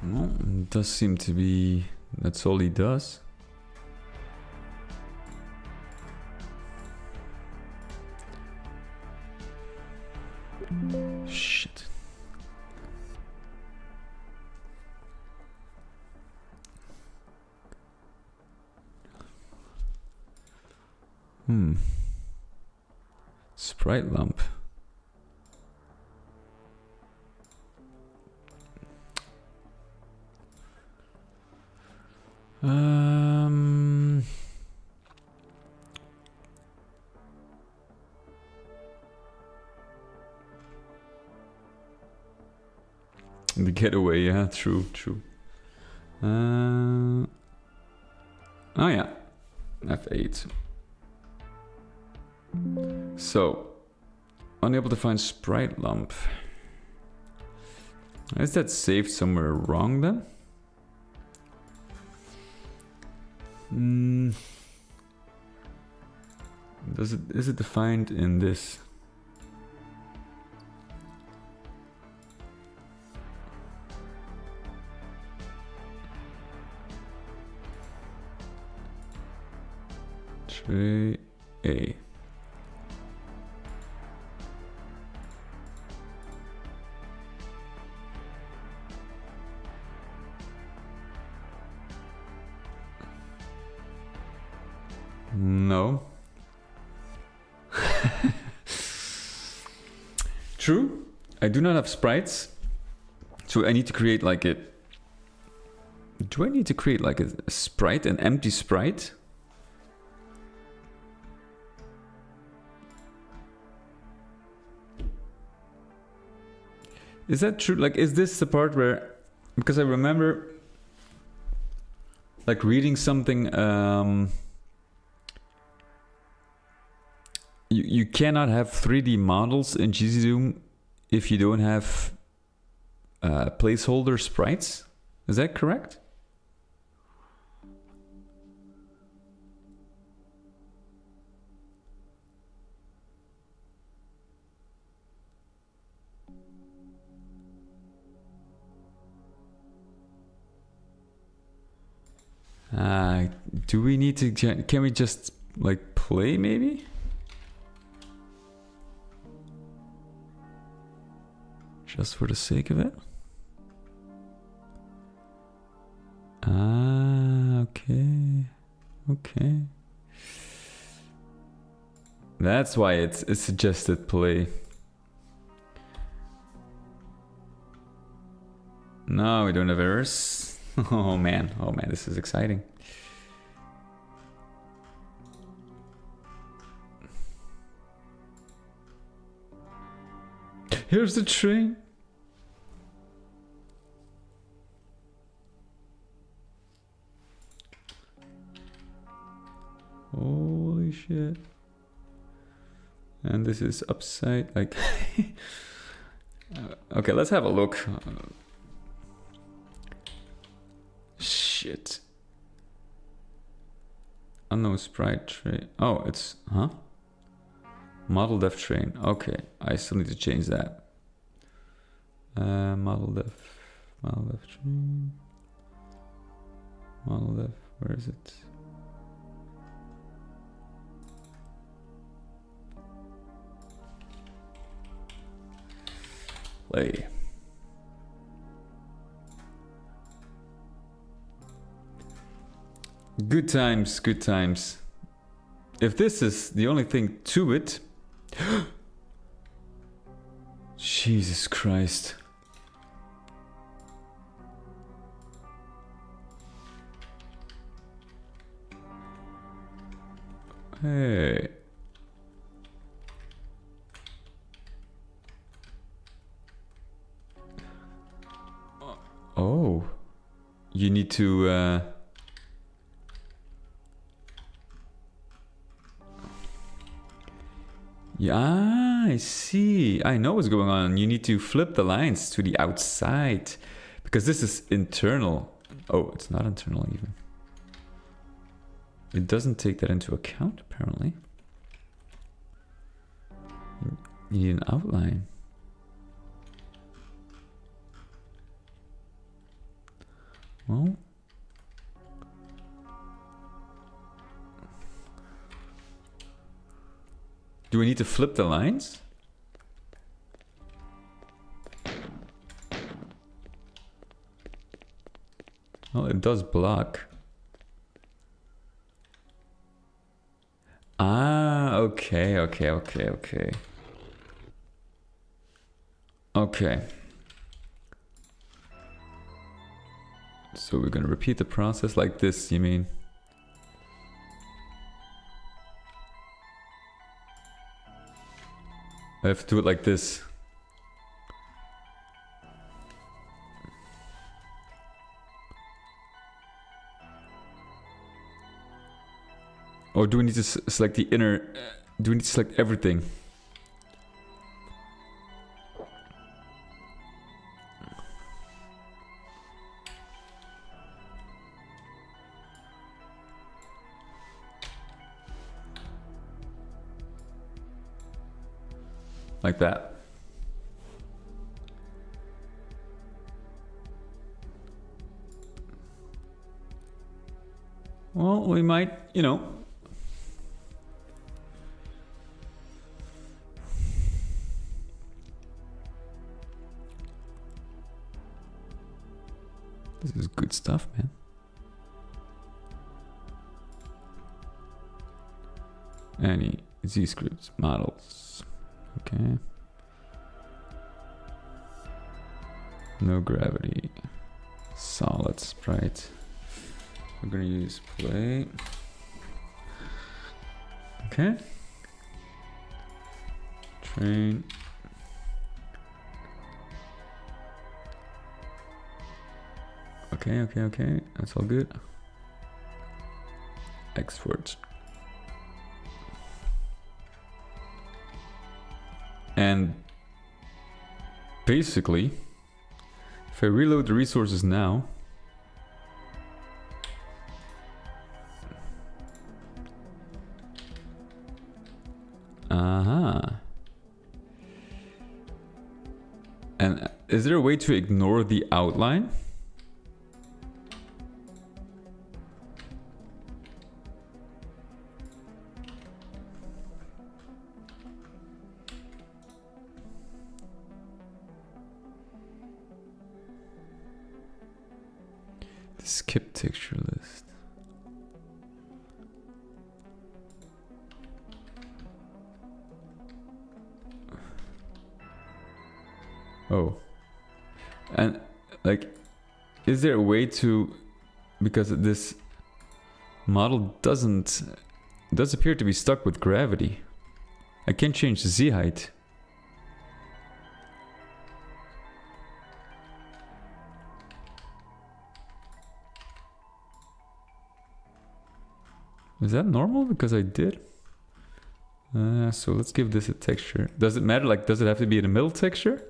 Well, it does seem to be that's all he does. Shit. Sprite lump. The getaway, yeah, true. Oh yeah, F8. So, unable to find sprite lump. Is that saved somewhere wrong then? Is it defined in this? Tray A. No. True. I do not have sprites. So I need to create like a... Do I need to create like a sprite, an empty sprite? Is that true? Like, is this the part where... Because I remember... Like reading something... You cannot have 3D models in GZDoom if you don't have placeholder sprites. Is that correct? Do we need to... Can we just like play maybe? Just for the sake of it? Okay. Okay. That's why it's suggested play. No, we don't have errors. Oh man, this is exciting. Here's the train. Holy shit. And this is upside, like... okay, let's have a look. Shit. Unknown sprite train. Oh, it's... Huh? Model dev train. Okay, I still need to change that. Model dev train. Model dev, where is it? Play. Good times, good times. If this is the only thing to it... Jesus Christ. Hey. Oh. You need to... Yeah, I see. I know what's going on. You need to flip the lines to the outside. Because this is internal. Oh, it's not internal even. It doesn't take that into account, apparently. You need an outline. Well... Do we need to flip the lines? Well, it does block. Ah, okay, okay, okay, okay. Okay. So we're gonna repeat the process like this, you mean? I have to do it like this. Or do we need to select the inner... do we need to select everything? Like that. Well, we might, you know... This is good stuff, man. Any Z scripts models. Okay. No gravity. Solid sprite. We're gonna use play. Okay. Train. Okay, okay, okay. That's all good. Export. And basically, if I reload the resources now, and is there a way to ignore the outline? Skip texture list. Oh. And like, is there a way to, because this model does appear to be stuck with gravity. I can't change the Z height. Is that normal? Because I did. So let's give this a texture. Does it matter? Like, does it have to be in the middle texture?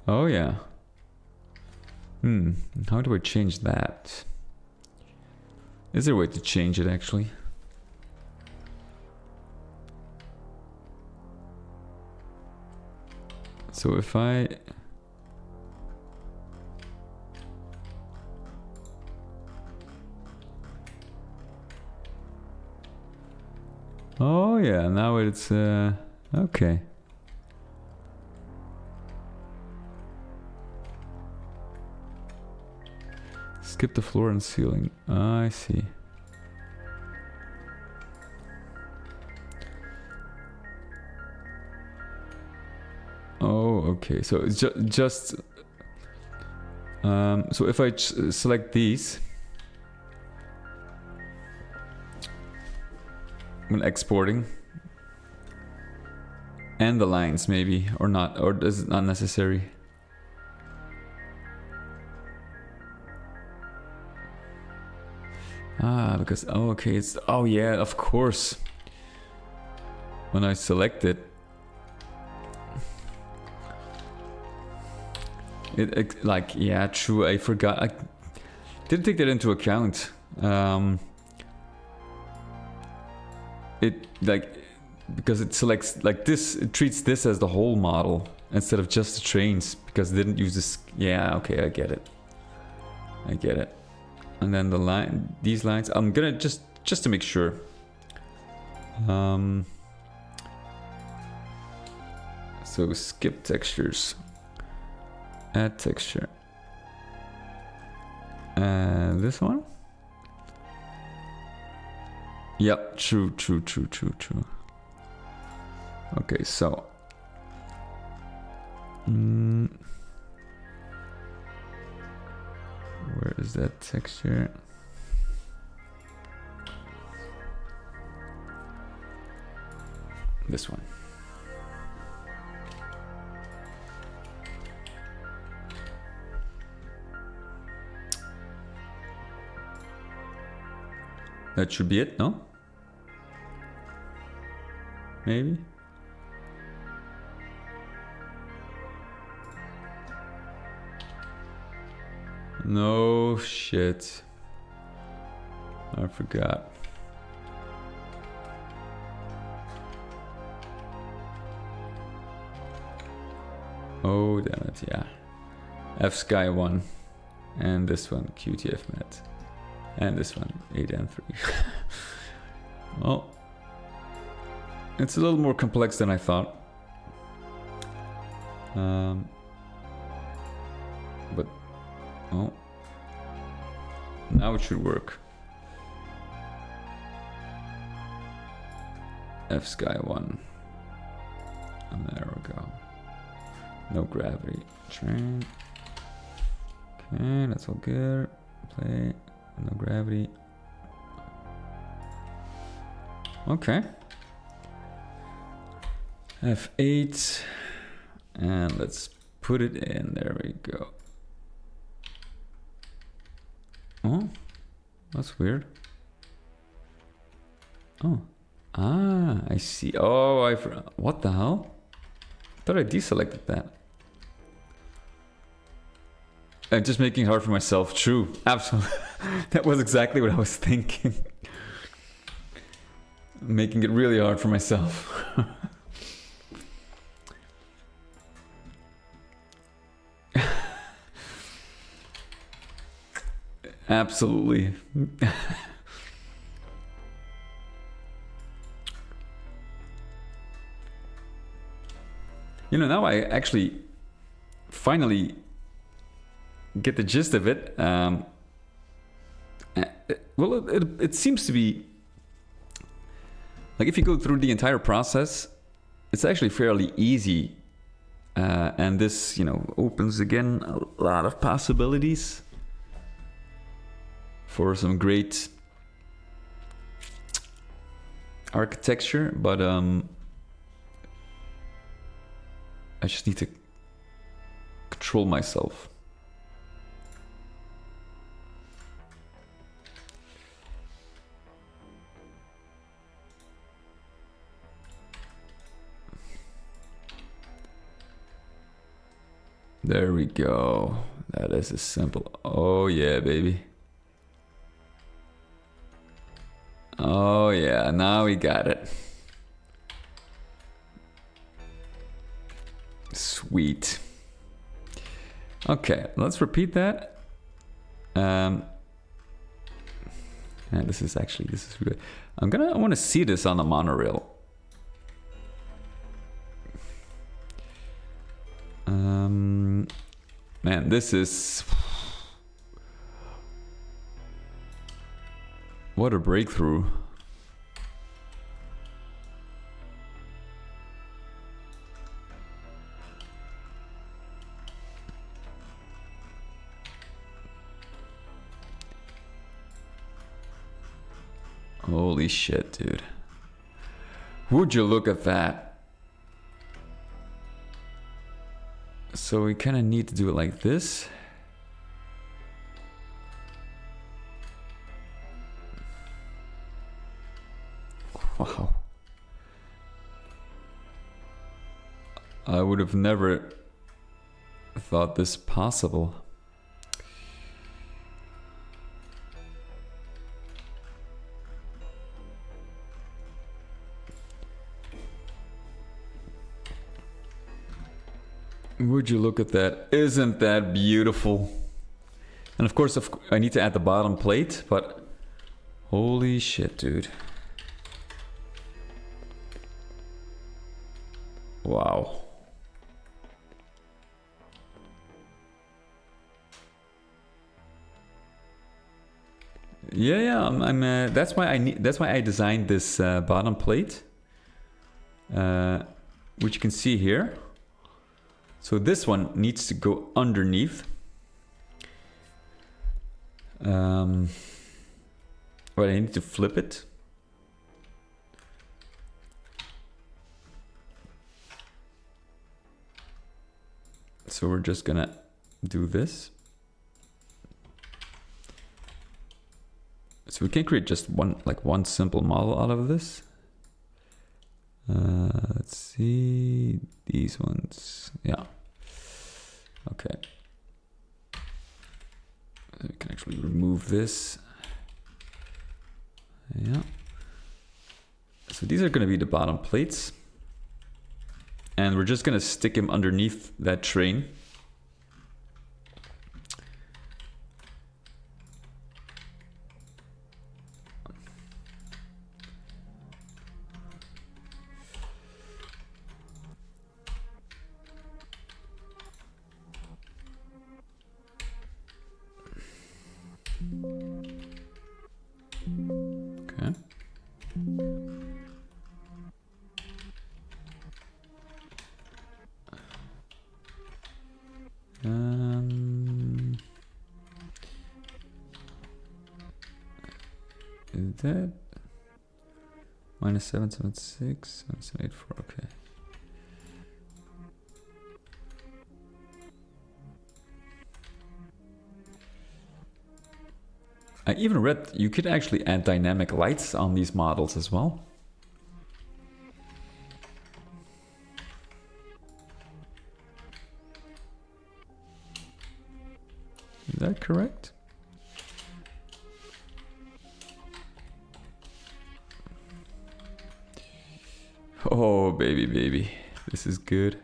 Oh yeah. How do I change that? Is there a way to change it actually? So if I... Oh yeah, now it's okay. Skip the floor and ceiling. I see. Oh, okay. So it's just so if I select these when exporting, and the lines maybe, or not, or is it not necessary? Ah, because, oh, okay, it's, oh yeah, of course. When I select it, like, yeah, true, I forgot, I didn't take that into account. It, like, because it selects, like this, it treats this as the whole model, instead of just the trains, because it didn't use this, yeah, okay, I get it. I get it. And then the line, these lines, I'm gonna just to make sure, So skip textures, add texture, and this one. Yep, true. Okay, so where is that texture? This one. That should be it, no? Maybe? No shit. I forgot. Oh damn it, yeah. F Sky 1. And this one, QTF Met. And this one, 8 and 3. Well, it's a little more complex than I thought. But, oh. Now it should work. F Sky 1. And there we go. No gravity. Train. Okay, that's all good. Play. No gravity. Okay. F8. And let's put it in. There we go. Oh, that's weird. Oh. Ah, I see. Oh, I forgot. What the hell? I thought I deselected that. I'm just making it hard for myself. True. Absolutely. That was exactly what I was thinking. Making it really hard for myself. Absolutely. You know, now I actually finally get the gist of it. Well, it seems to be like if you go through the entire process, it's actually fairly easy. And this, you know, opens again a lot of possibilities for some great architecture, but I just need to control myself. There we go. That is a simple. Oh yeah, baby. Oh yeah, now we got it. Sweet. Okay, let's repeat that. And this is good. I want to see this on the monorail. Man, this is what a breakthrough. Holy shit, dude. Would you look at that? So we kind of need to do it like this. Wow. I would have never thought this possible. Would you look at that? Isn't that beautiful? And of course, I need to add the bottom plate, but holy shit, dude. Wow. Yeah. I'm that's why I designed this bottom plate, which you can see here. So this one needs to go underneath. But I need to flip it. So we're just gonna do this. So we can create just one simple model out of this. Let's see these ones. Yeah. Okay. We can actually remove this. Yeah. So these are going to be the bottom plates. And we're just going to stick him underneath that train. Okay. Is that -776, -784? Okay. I even read you could actually add dynamic lights on these models as well. Is that correct? Oh, baby. This is good.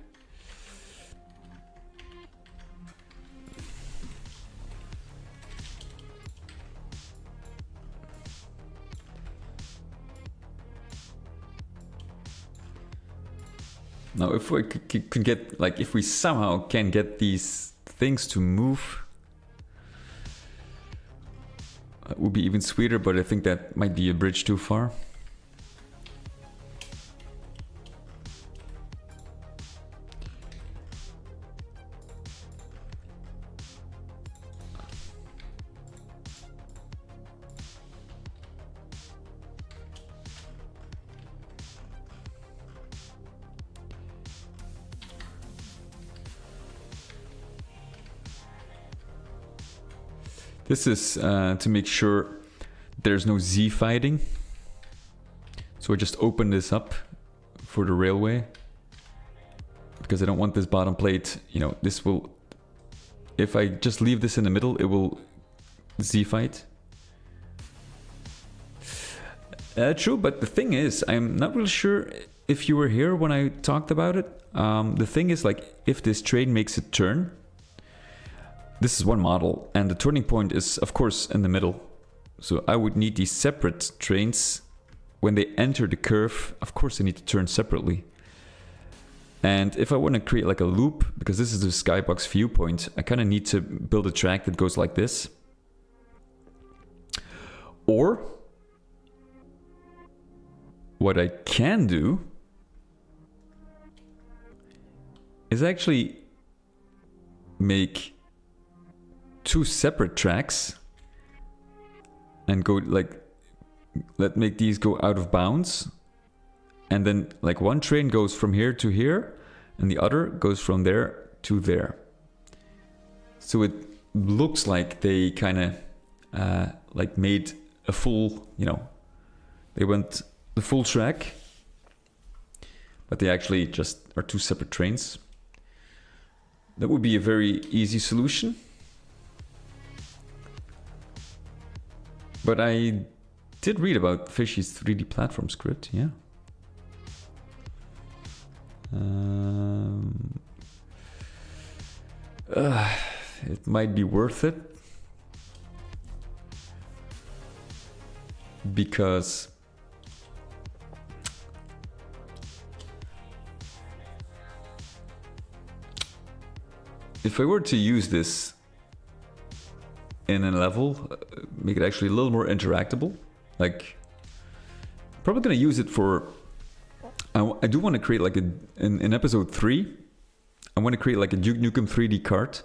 Now, if we can get, like, if we somehow can get these things to move, it would be even sweeter, but I think that might be a bridge too far. This is to make sure there's no Z fighting. So I just open this up for the railway. Because I don't want this bottom plate, you know, this will... If I just leave this in the middle, it will Z fight. True, but the thing is, I'm not really sure if you were here when I talked about it. The thing is, like, if this train makes a turn... This is one model, and the turning point is, of course, in the middle. So I would need these separate trains. When they enter the curve, of course, they need to turn separately. And if I want to create like a loop, because this is the skybox viewpoint, I kind of need to build a track that goes like this. Or, what I can do is actually make two separate tracks and go like, make these go out of bounds, and then like one train goes from here to here and the other goes from there to there, so it looks like they kind of like made a full, you know, they went the full track, but they actually just are two separate trains. That would be a very easy solution. But I did read about Fishy's 3D platform script, yeah. It might be worth it. Because if I were to use this in a level, make it actually a little more interactable, like, probably gonna use it for, I do want to create like in episode 3, I want to create like a Duke Nukem 3D cart,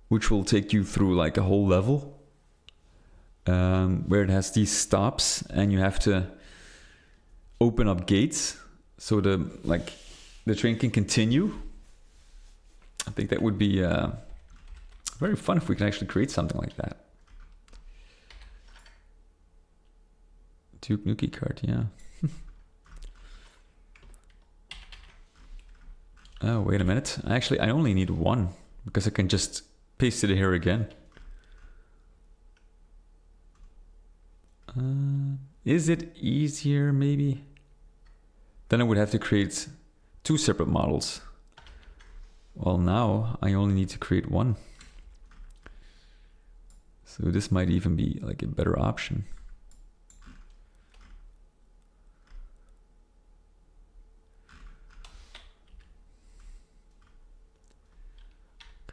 which will take you through like a whole level, where it has these stops and you have to open up gates so the train can continue. I think that would be very fun if we can actually create something like that. Duke Nukem cart, yeah. Oh, wait a minute. Actually, I only need one because I can just paste it here again. Is it easier, maybe? Then I would have to create 2 separate models. Well, now I only need to create one. So this might even be like a better option.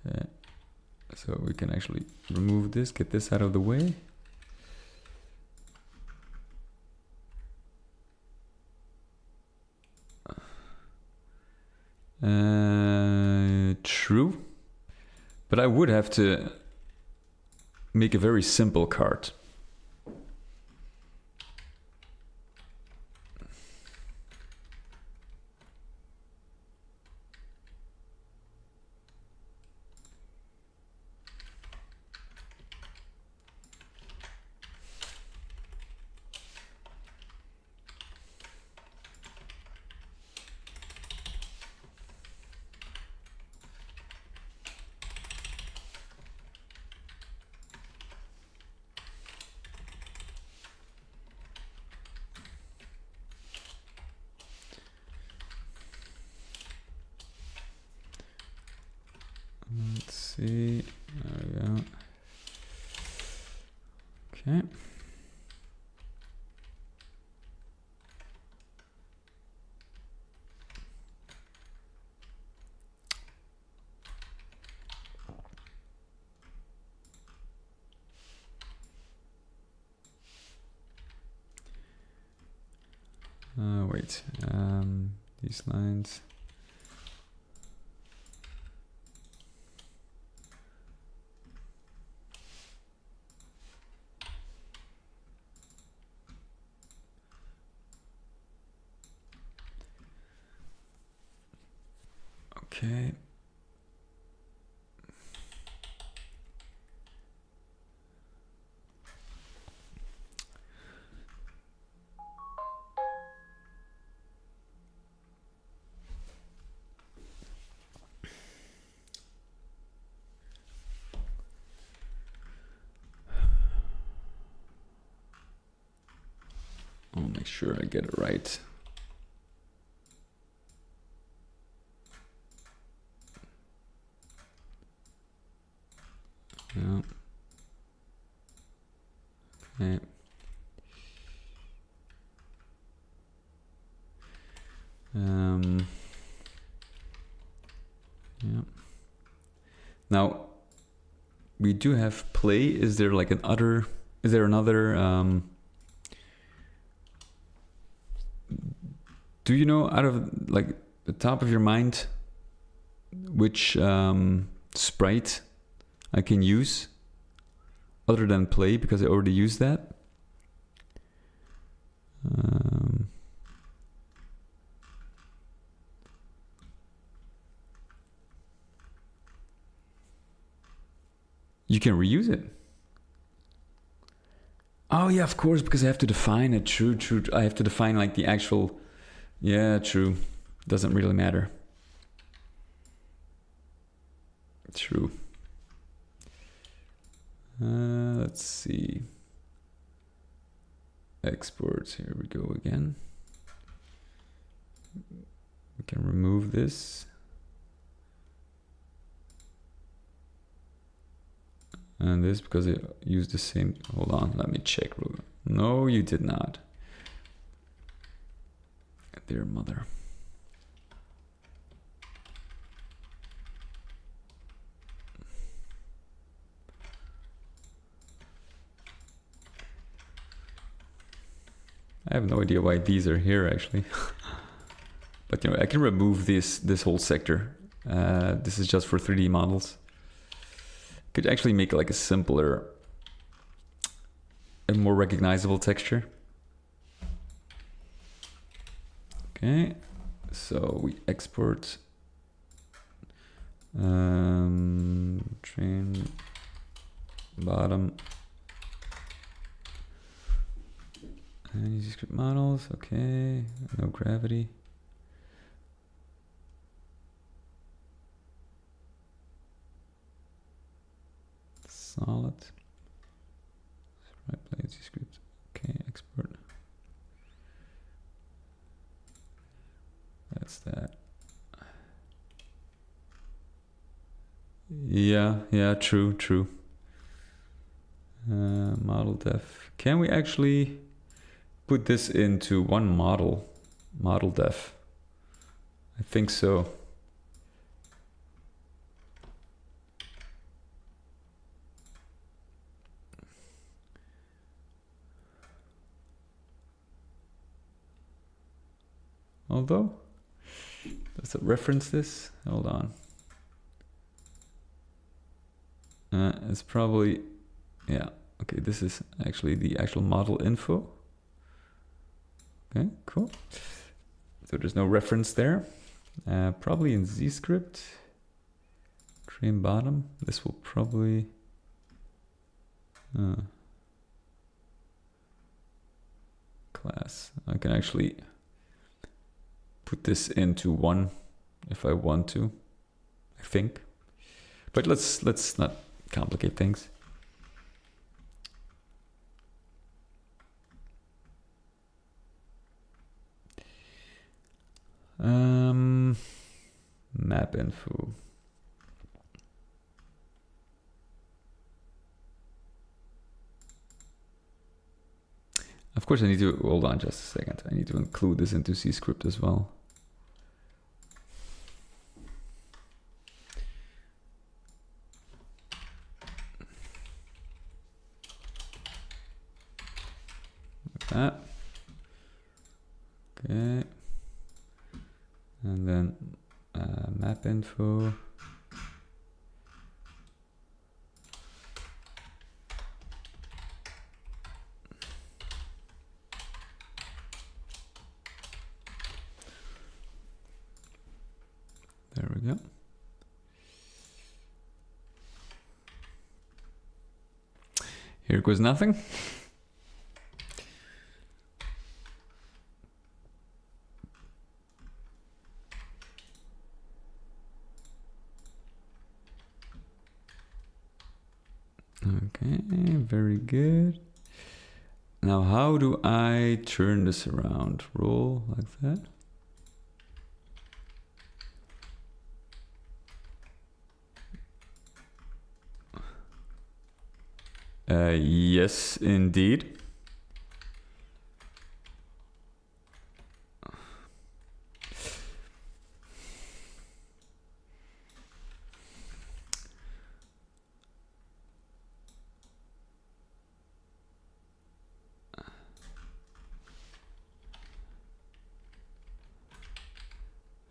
Okay, so we can actually remove this, get this out of the way. True, but I would have to make a very simple cart. Let's see. There we go. Okay. Wait. These lines. Okay. I'll make sure I get it right. Yeah. Okay. Yeah. Now we do have play. Is there like another? Is there another? Do you know out of like the top of your mind which sprite I can use other than play, because I already used that? You can reuse it. Oh yeah, of course, because I have to define it. True. I have to define like the actual. Yeah, true. Doesn't really matter. True. Let's see. Exports. Here we go again. We can remove this. And this, because I used the same. Hold on, let me check. No, you did not. Dear mother. I have no idea why these are here actually. But you know, I can remove this whole sector. This is just for 3D models. Could actually make like a simpler, a more recognizable texture. Okay, so we export train bottom and easy script models. Okay, no gravity. Solid. Right blades script. Okay, export. That's that. Yeah, true. Model def. Can we actually put this into one model def? I think so. Although, does it reference this? Hold on. It's probably, yeah. Okay, this is actually the actual model info. Okay, cool. So there's no reference there. Probably in ZScript. Train bottom. This will probably. Class. I can actually put this into one if I want to, I think. But let's not complicate things. Map info. Of course I need to, hold on just a second. I need to include this into ZScript as well. That. Okay. And then map info. There we go. Here goes nothing. Okay, very good. Now, how do I turn this around? Roll like that? Yes, indeed.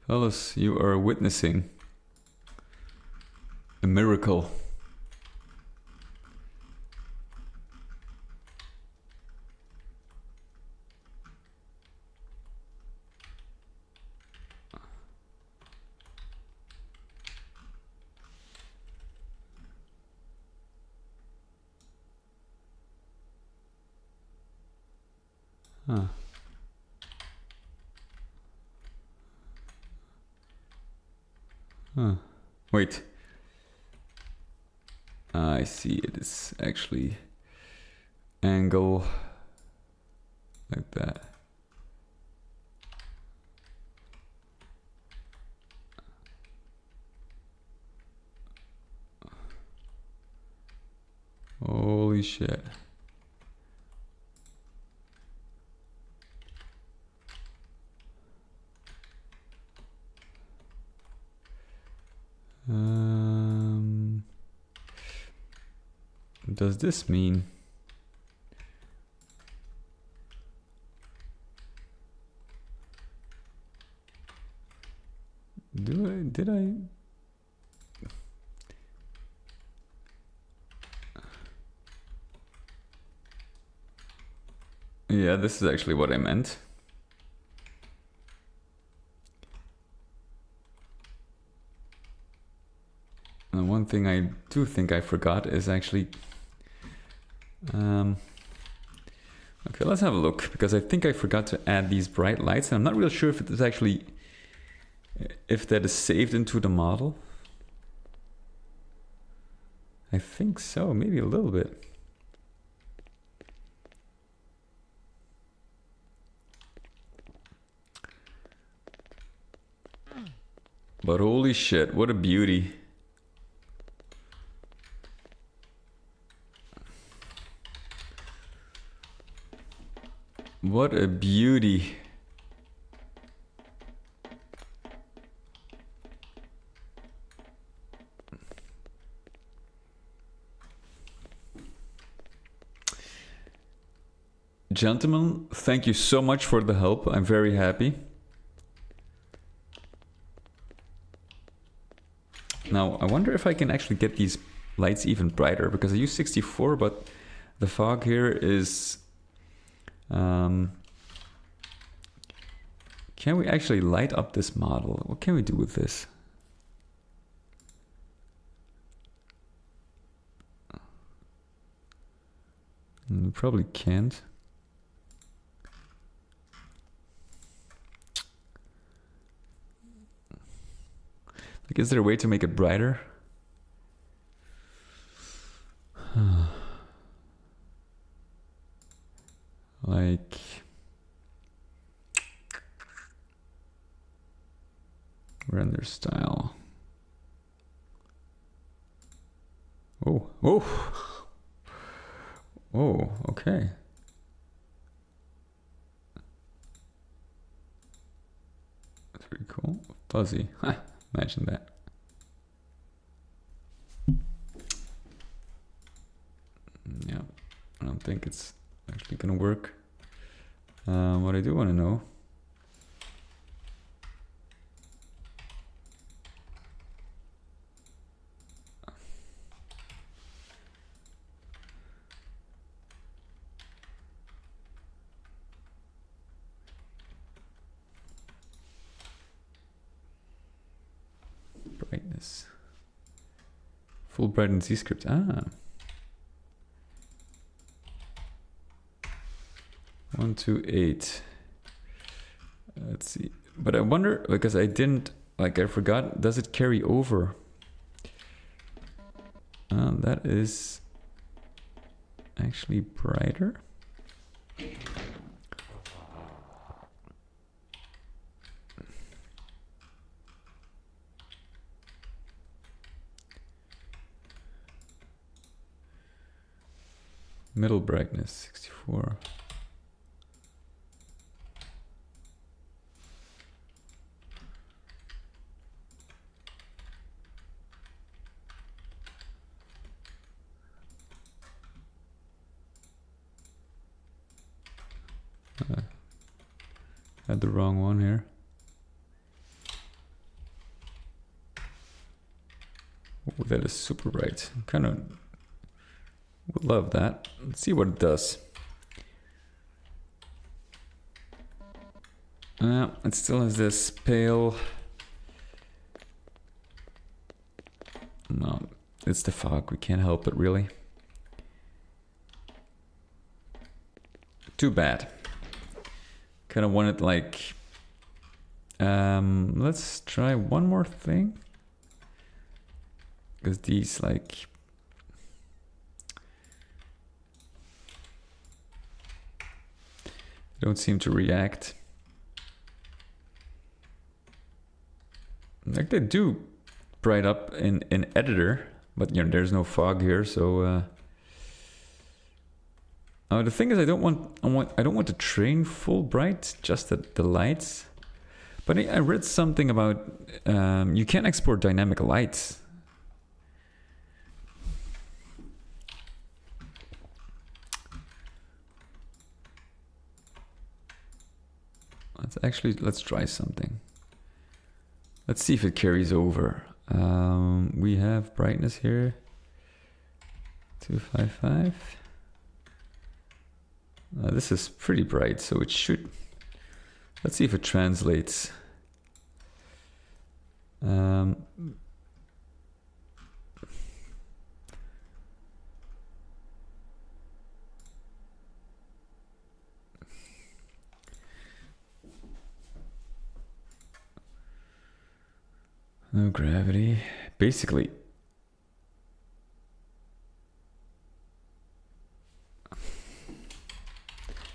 Fellas, you are witnessing a miracle. Huh. Huh. Wait. I see, it is actually angle like that. Holy shit. Does this mean Did I? Yeah, this is actually what I meant. And one thing I do think I forgot is actually... okay, let's have a look, because I think I forgot to add these bright lights. And I'm not really sure if it is actually... if that is saved into the model. I think so, maybe a little bit. But holy shit, what a beauty. What a beauty. Gentlemen, thank you so much for the help. I'm very happy. Now, I wonder if I can actually get these lights even brighter, because I use 64, but the fog here is... can we actually light up this model? What can we do with this? Probably can't. Like, is there a way to make it brighter? Like... render style. Oh, oh! Oh, okay. That's pretty cool. Fuzzy. Ha, imagine that. Yeah, I don't think it's actually gonna work. What I do want to know. Brightness. Full brightness Z script. Ah. 128. Let's see. But I wonder, because I didn't, like, I forgot, does it carry over? That is actually brighter. Middle brightness, 64. Had the wrong one here. Oh, that is super bright. Kind of would love that. Let's see what it does. It still has this pale... No, it's the fog. We can't help it, really. Too bad. Kind of wanted, like... let's try one more thing. Because these, like... don't seem to react. Like, they do bright up in editor, but you know, there's no fog here, so the thing is, I don't want to train full bright, just the lights. But I read something about you can export dynamic lights. Let's try something. Let's see if it carries over. We have brightness here. 255. This is pretty bright, so it should. Let's see if it translates. No gravity. Basically,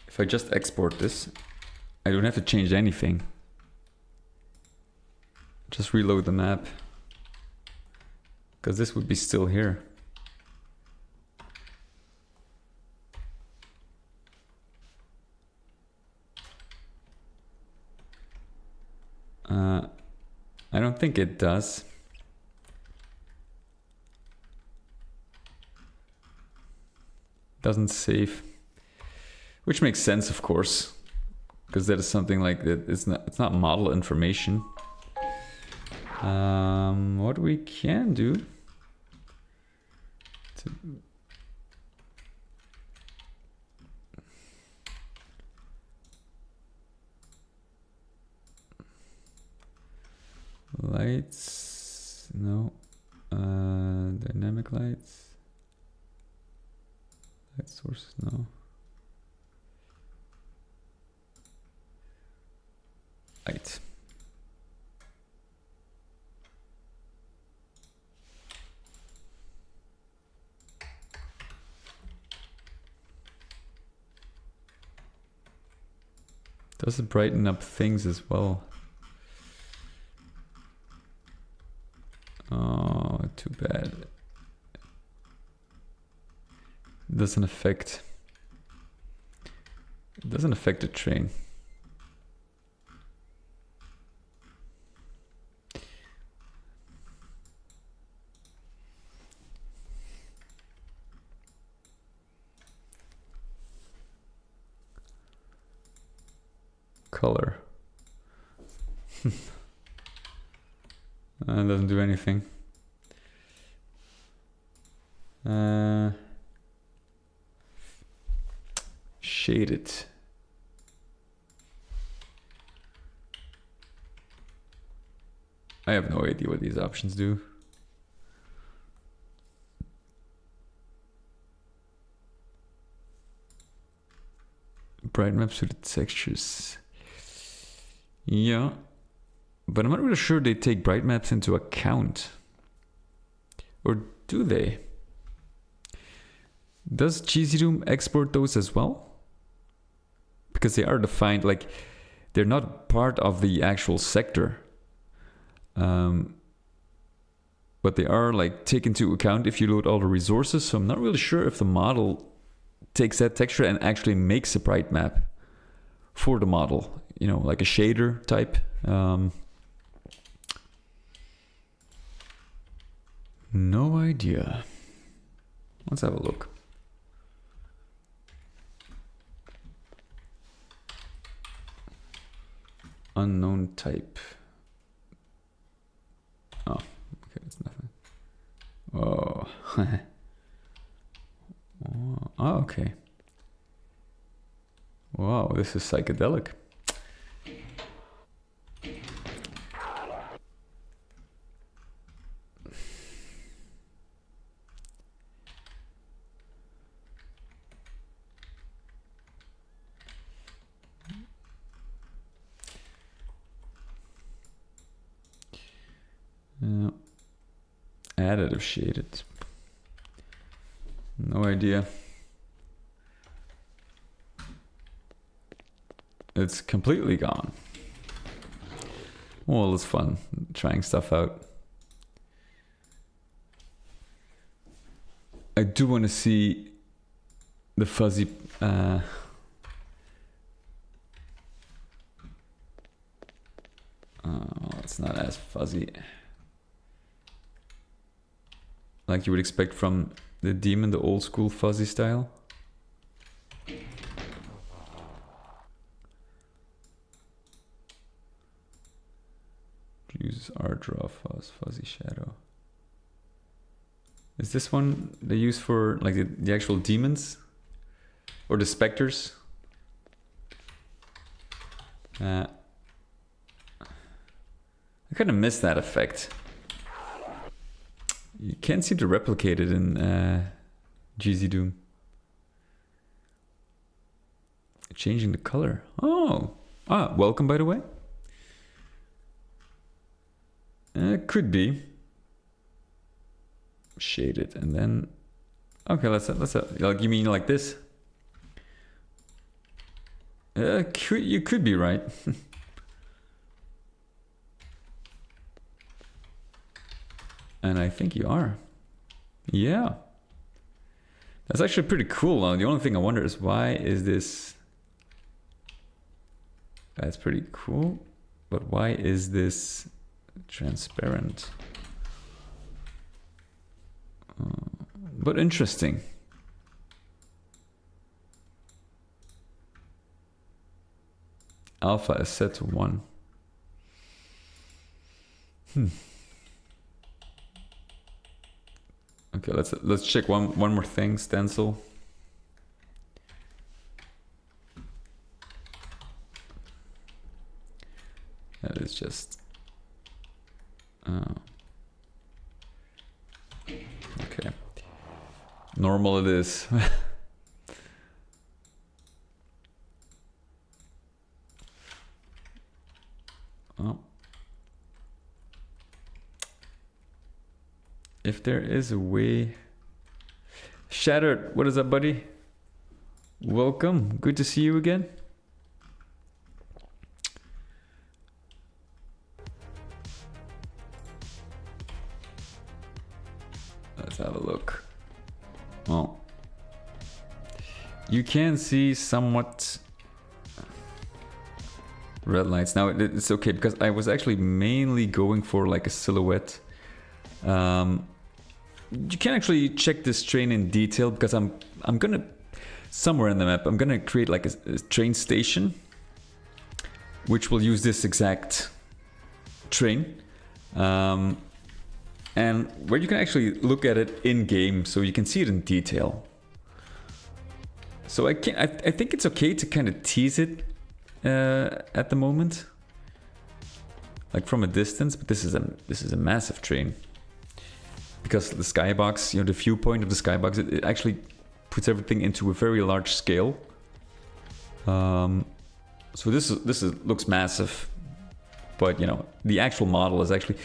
if I just export this, I don't have to change anything. Just reload the map, because this would be still here. I don't think it does. Doesn't save, which makes sense, of course, because that is something like that. It's not model information. What we can do to lights, no, dynamic lights, light sources, no. Light. Does it brighten up things as well? Oh, too bad. It doesn't affect the train. Color. Doesn't do anything. Shaded. I have no idea what these options do. Bright maps with the textures. Yeah, but I'm not really sure they take bright maps into account. Or do they? Does Cheesy Doom export those as well? Because they are defined, like, they're not part of the actual sector. But they are, like, taken into account if you load all the resources. So I'm not really sure if the model takes that texture and actually makes a bright map for the model. You know, like a shader type. No idea. Let's have a look. Unknown type. Oh, okay, that's nothing. Oh. Oh, okay. Wow, this is psychedelic. Additive shaded. No idea. It's completely gone. Well, it's fun trying stuff out. I do want to see the fuzzy it's not as fuzzy like you would expect from the demon, the old school fuzzy style. use R-draw fuzzy shadow. Is this one they use for like the actual demons? Or the specters? I kind of miss that effect. You can't seem to replicate it in GZ Doom. Changing the color. Oh. Welcome, by the way. Could be. Shade it and then... Okay, let's like, you mean like this? You could be right. And I think you are. Yeah. That's actually pretty cool. The only thing I wonder is why is this... That's pretty cool. But why is this transparent? But interesting. Alpha is set to 1. Okay, let's check one more thing. Stencil. That is just. Okay. Normal it is. Oh. If there is a way... Shattered, what is up, buddy? Welcome, good to see you again. Let's have a look. Well, you can see somewhat red lights. Now it's okay because I was actually mainly going for like a silhouette. You can actually check this train in detail because I'm gonna somewhere in the map I'm gonna create like a train station which will use this exact train. And where you can actually look at it in game, so you can see it in detail. So I think it's okay to kind of tease it at the moment, like from a distance. But this is a massive train because the skybox, you know, the viewpoint of the skybox, it actually puts everything into a very large scale. So this looks massive, but you know the actual model is actually.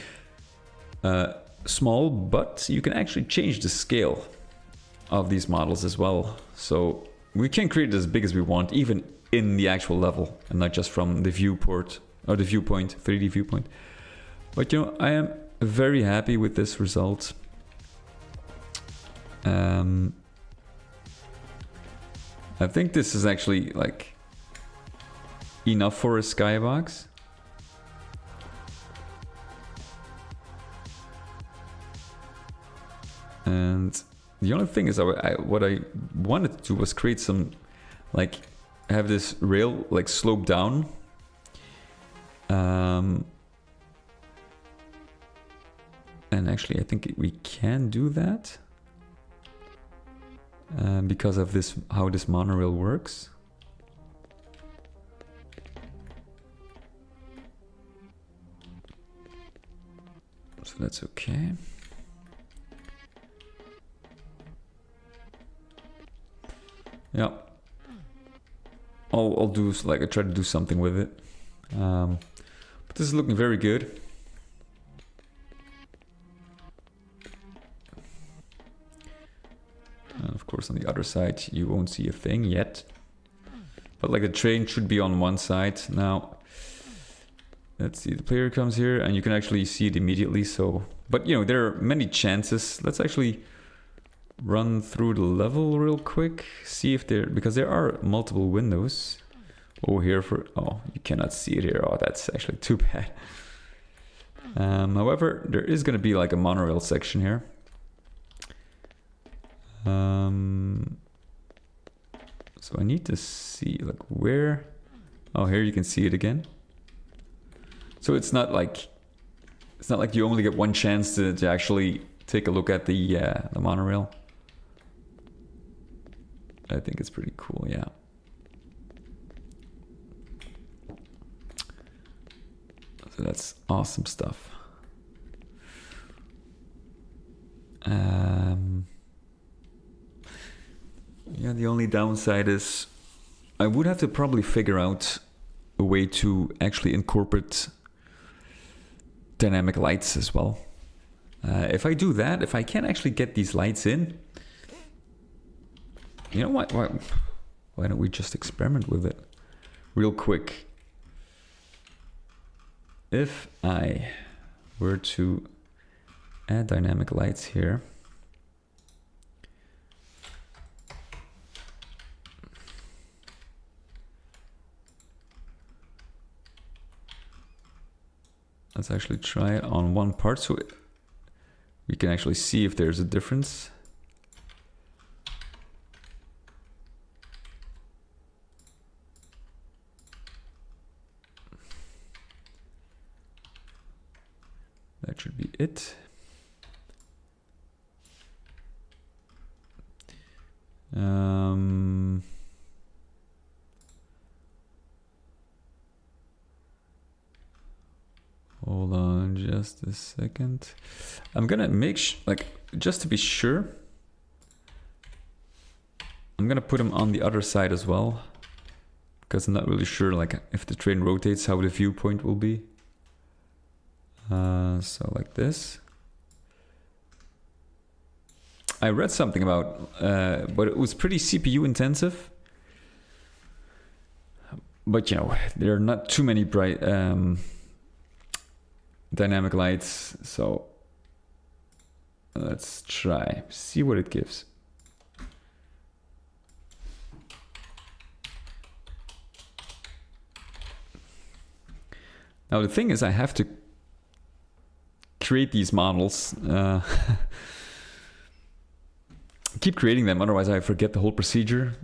Small, but you can actually change the scale of these models as well. So we can create it as big as we want, even in the actual level, and not just from the viewport or the viewpoint, 3D viewpoint. But you know, I am very happy with this result. I think this is actually like enough for a skybox. And the only thing is, what I wanted to do was create some, like, have this rail like slope down. And actually, I think we can do that because of this, how this monorail works. So that's okay. Yeah, I'll do like I try to do something with it, but this is looking very good. And of course, on the other side, you won't see a thing yet. But like the train should be on one side now. Let's see, the player comes here, and you can actually see it immediately. So, but you know, there are many chances. Let's actually run through the level real quick, see if because there are multiple windows. Oh, here oh, you cannot see it here. Oh, that's actually too bad. However, there is going to be like a monorail section here. So I need to see like where. Oh, here you can see it again. So it's not like It's not like you only get one chance to actually take a look at the monorail. I think it's pretty cool, yeah. So that's awesome stuff. Yeah, the only downside is I would have to probably figure out a way to actually incorporate dynamic lights as well. If I do that, if I can actually get these lights in, you know what? Why don't we just experiment with it real quick? If I were to add dynamic lights here, let's actually try it on one part so we can actually see if there's a difference. That should be it. Hold on just a second. I'm gonna make like, just to be sure, I'm gonna put them on the other side as well, because I'm not really sure like if the train rotates how the viewpoint will be. So like this. I read something about, but it was pretty CPU intensive. But you know, there are not too many bright dynamic lights, so let's try, see what it gives. Now the thing is, I have to create these models, keep creating them, otherwise I forget the whole procedure,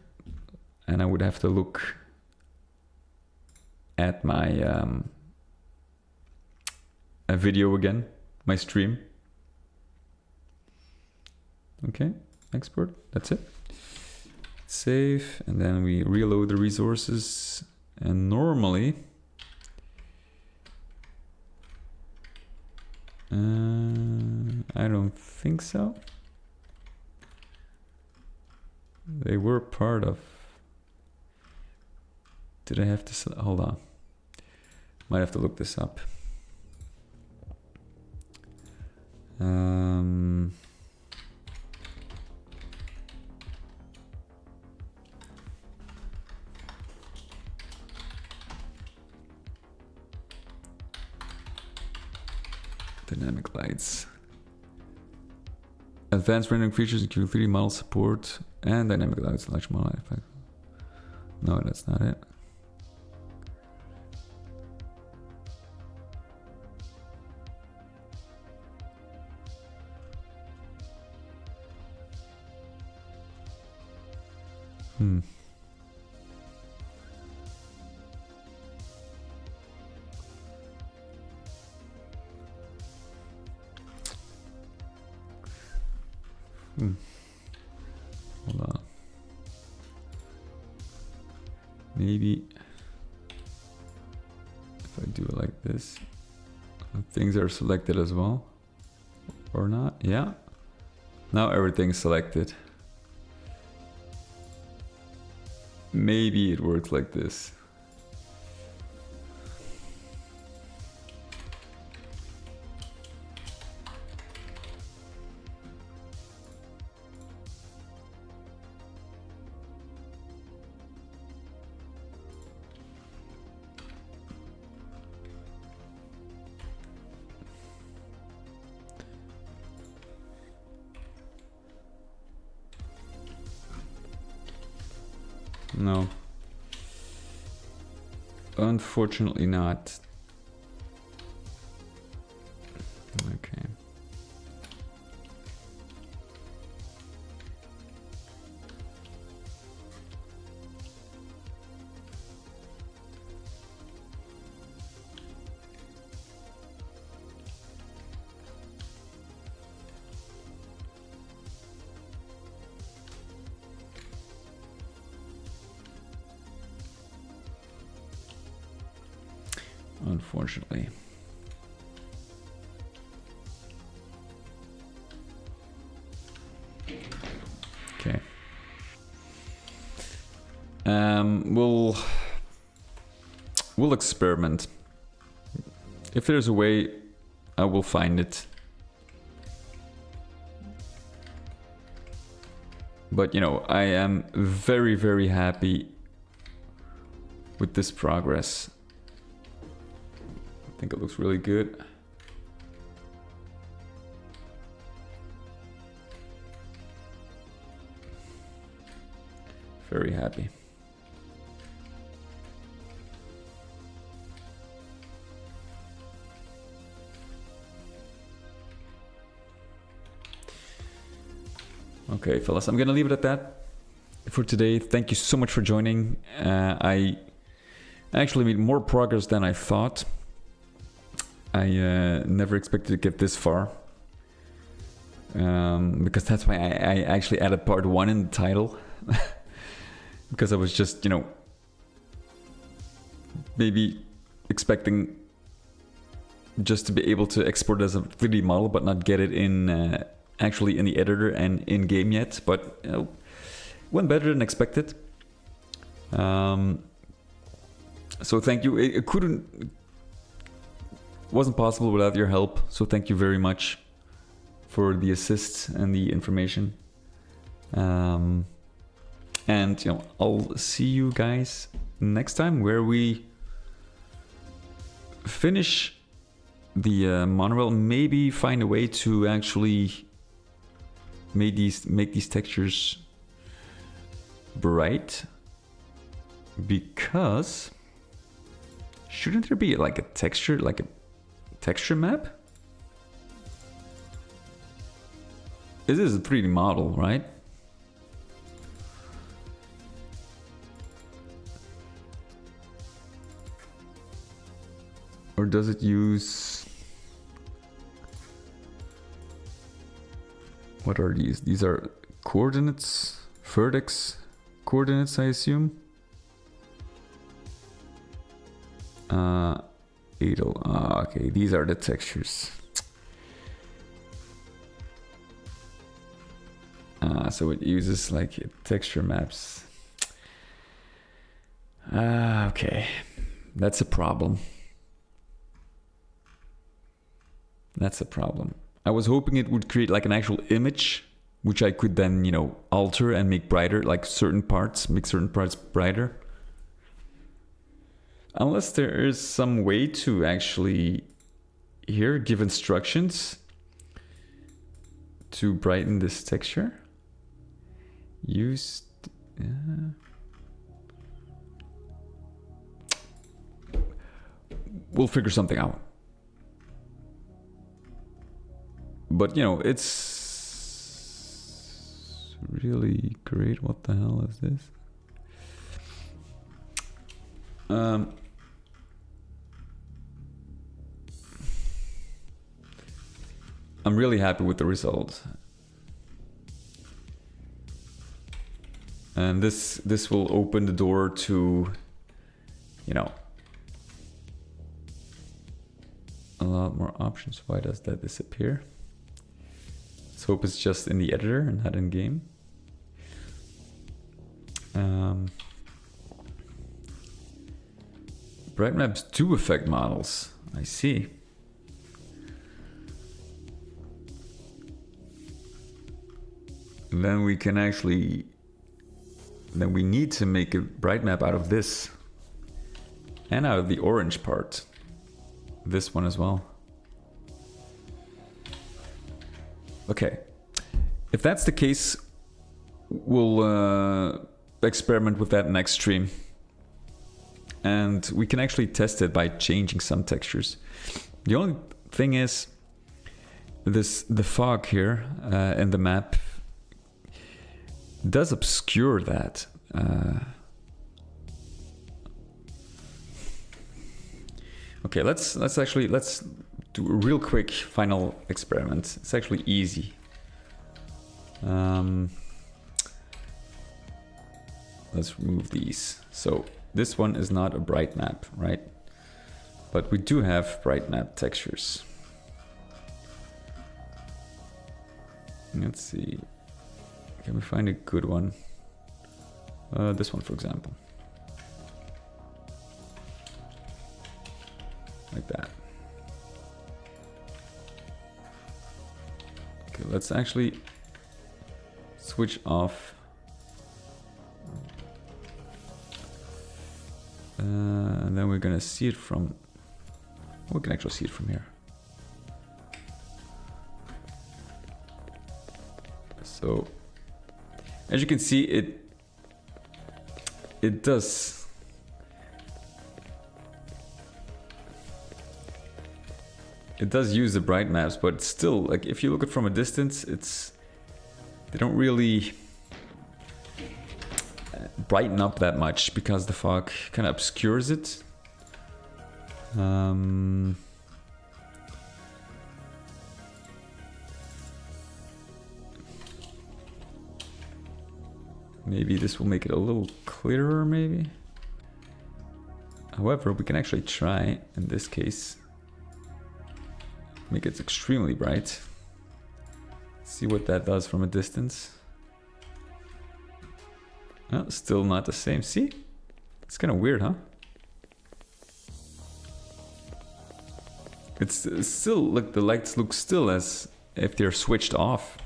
and I would have to look at my a video again, my stream. Okay, export, that's it. Save, and then we reload the resources, and normally I don't think so. They were part of. Did I have to hold on? Might have to look this up. Dynamic lights. Advanced rendering features include 3D model support and dynamic lights, large model effect. No, that's not it. Hold on. Maybe if I do it like this, things are selected as well, or not? Yeah. Now everything's selected. Maybe it works like this. No. Unfortunately not. Okay. unfortunately. Okay. We'll experiment. If there's a way, I will find it. But you know, I am very, very happy with this progress. I think it looks really good. Very happy. Okay, fellas, I'm gonna leave it at that for today. Thank you so much for joining. I actually made more progress than I thought. I never expected to get this far. Because that's why I actually added part 1 in the title. Because I was just, you know, maybe expecting just to be able to export as a 3D model, but not get it in actually in the editor and in game yet. But you know, went better than expected. So thank you. It wasn't possible without your help. So thank you very much for the assist and the information. And you know, I'll see you guys next time where we finish the monorail. Maybe find a way to actually make these textures bright, because shouldn't there be like a texture map? This is a 3D model, right? Or does it use... What are these? These are coordinates, vertex coordinates, I assume. Adel. Okay, these are the textures. So it uses like texture maps. Okay, that's a problem. That's a problem. I was hoping it would create like an actual image, which I could then, you know, alter and make brighter, like certain parts, make certain parts brighter. Unless there is some way to actually here give instructions to brighten this texture. Use... We'll figure something out. But, you know, it's really great. What the hell is this? I'm really happy with the result. And this will open the door to, you know, a lot more options. Why does that disappear? Let's hope it's just in the editor and not in game. Bright maps do affect models. I see. And then we can actually... Then we need to make a bright map out of this. And out of the orange part. This one as well. Okay. If that's the case, we'll experiment with that next stream. And we can actually test it by changing some textures. The only thing is, the fog here in the map does obscure that. Okay, let's do a real quick final experiment. It's actually easy. Let's remove these. So this one is not a bright map, right? But we do have bright map textures. Let's see. Can we find a good one? This one, for example. Like that. Okay, let's actually switch off. And then we're gonna see it from... We can actually see it from here. So, as you can see, it does... It does use the bright maps, but still, like, if you look at it from a distance, it's... They don't really brighten up that much because the fog kind of obscures it. Maybe this will make it a little clearer, maybe. However, we can actually try, in this case, make it extremely bright. See what that does from a distance. Oh, still not the same. See? It's kind of weird, huh? It's still, like, the lights look still as if they're switched off.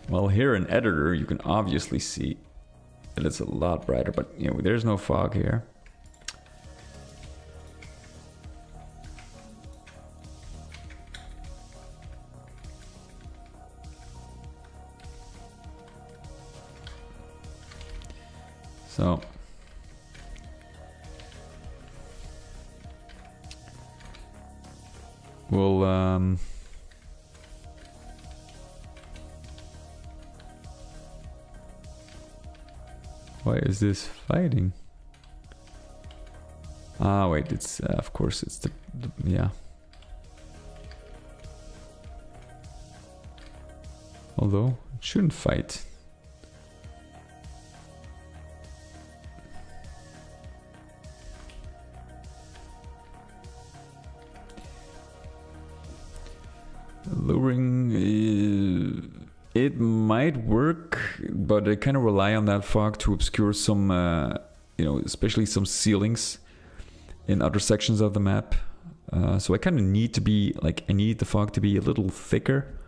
Well, here in editor, you can obviously see that it's a lot brighter, but you know, there's no fog here. So we'll why is this fighting? Ah, wait, it's of course it's the yeah. Although it shouldn't fight. Luring, it might work, but I kind of rely on that fog to obscure some, you know, especially some ceilings in other sections of the map. So I kind of need to be, like, I need the fog to be a little thicker.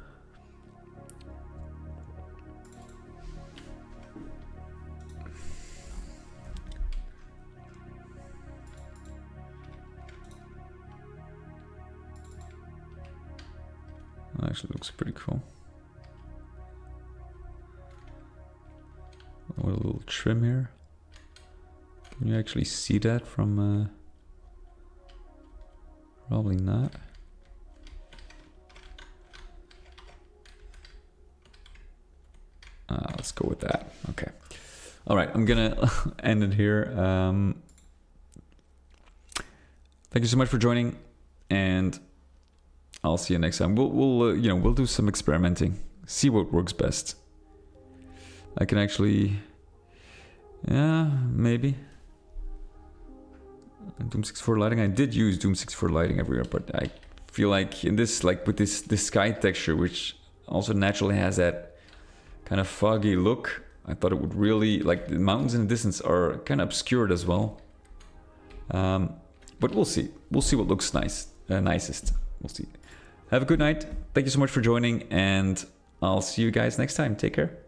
Actually looks pretty cool. What a little trim here. Can you actually see that from... Probably not. Let's go with that. Okay. All right, I'm gonna end it here. Thank you so much for joining, and I'll see you next time. We'll you know, we'll do some experimenting, see what works best. I can actually, yeah, maybe. Doom 64 lighting. I did use Doom 64 lighting everywhere, but I feel like in this, like with this sky texture, which also naturally has that kind of foggy look, I thought it would really, like, the mountains in the distance are kind of obscured as well. But we'll see. We'll see what looks nice, nicest. We'll see. Have a good night. Thank you so much for joining, and I'll see you guys next time. Take care.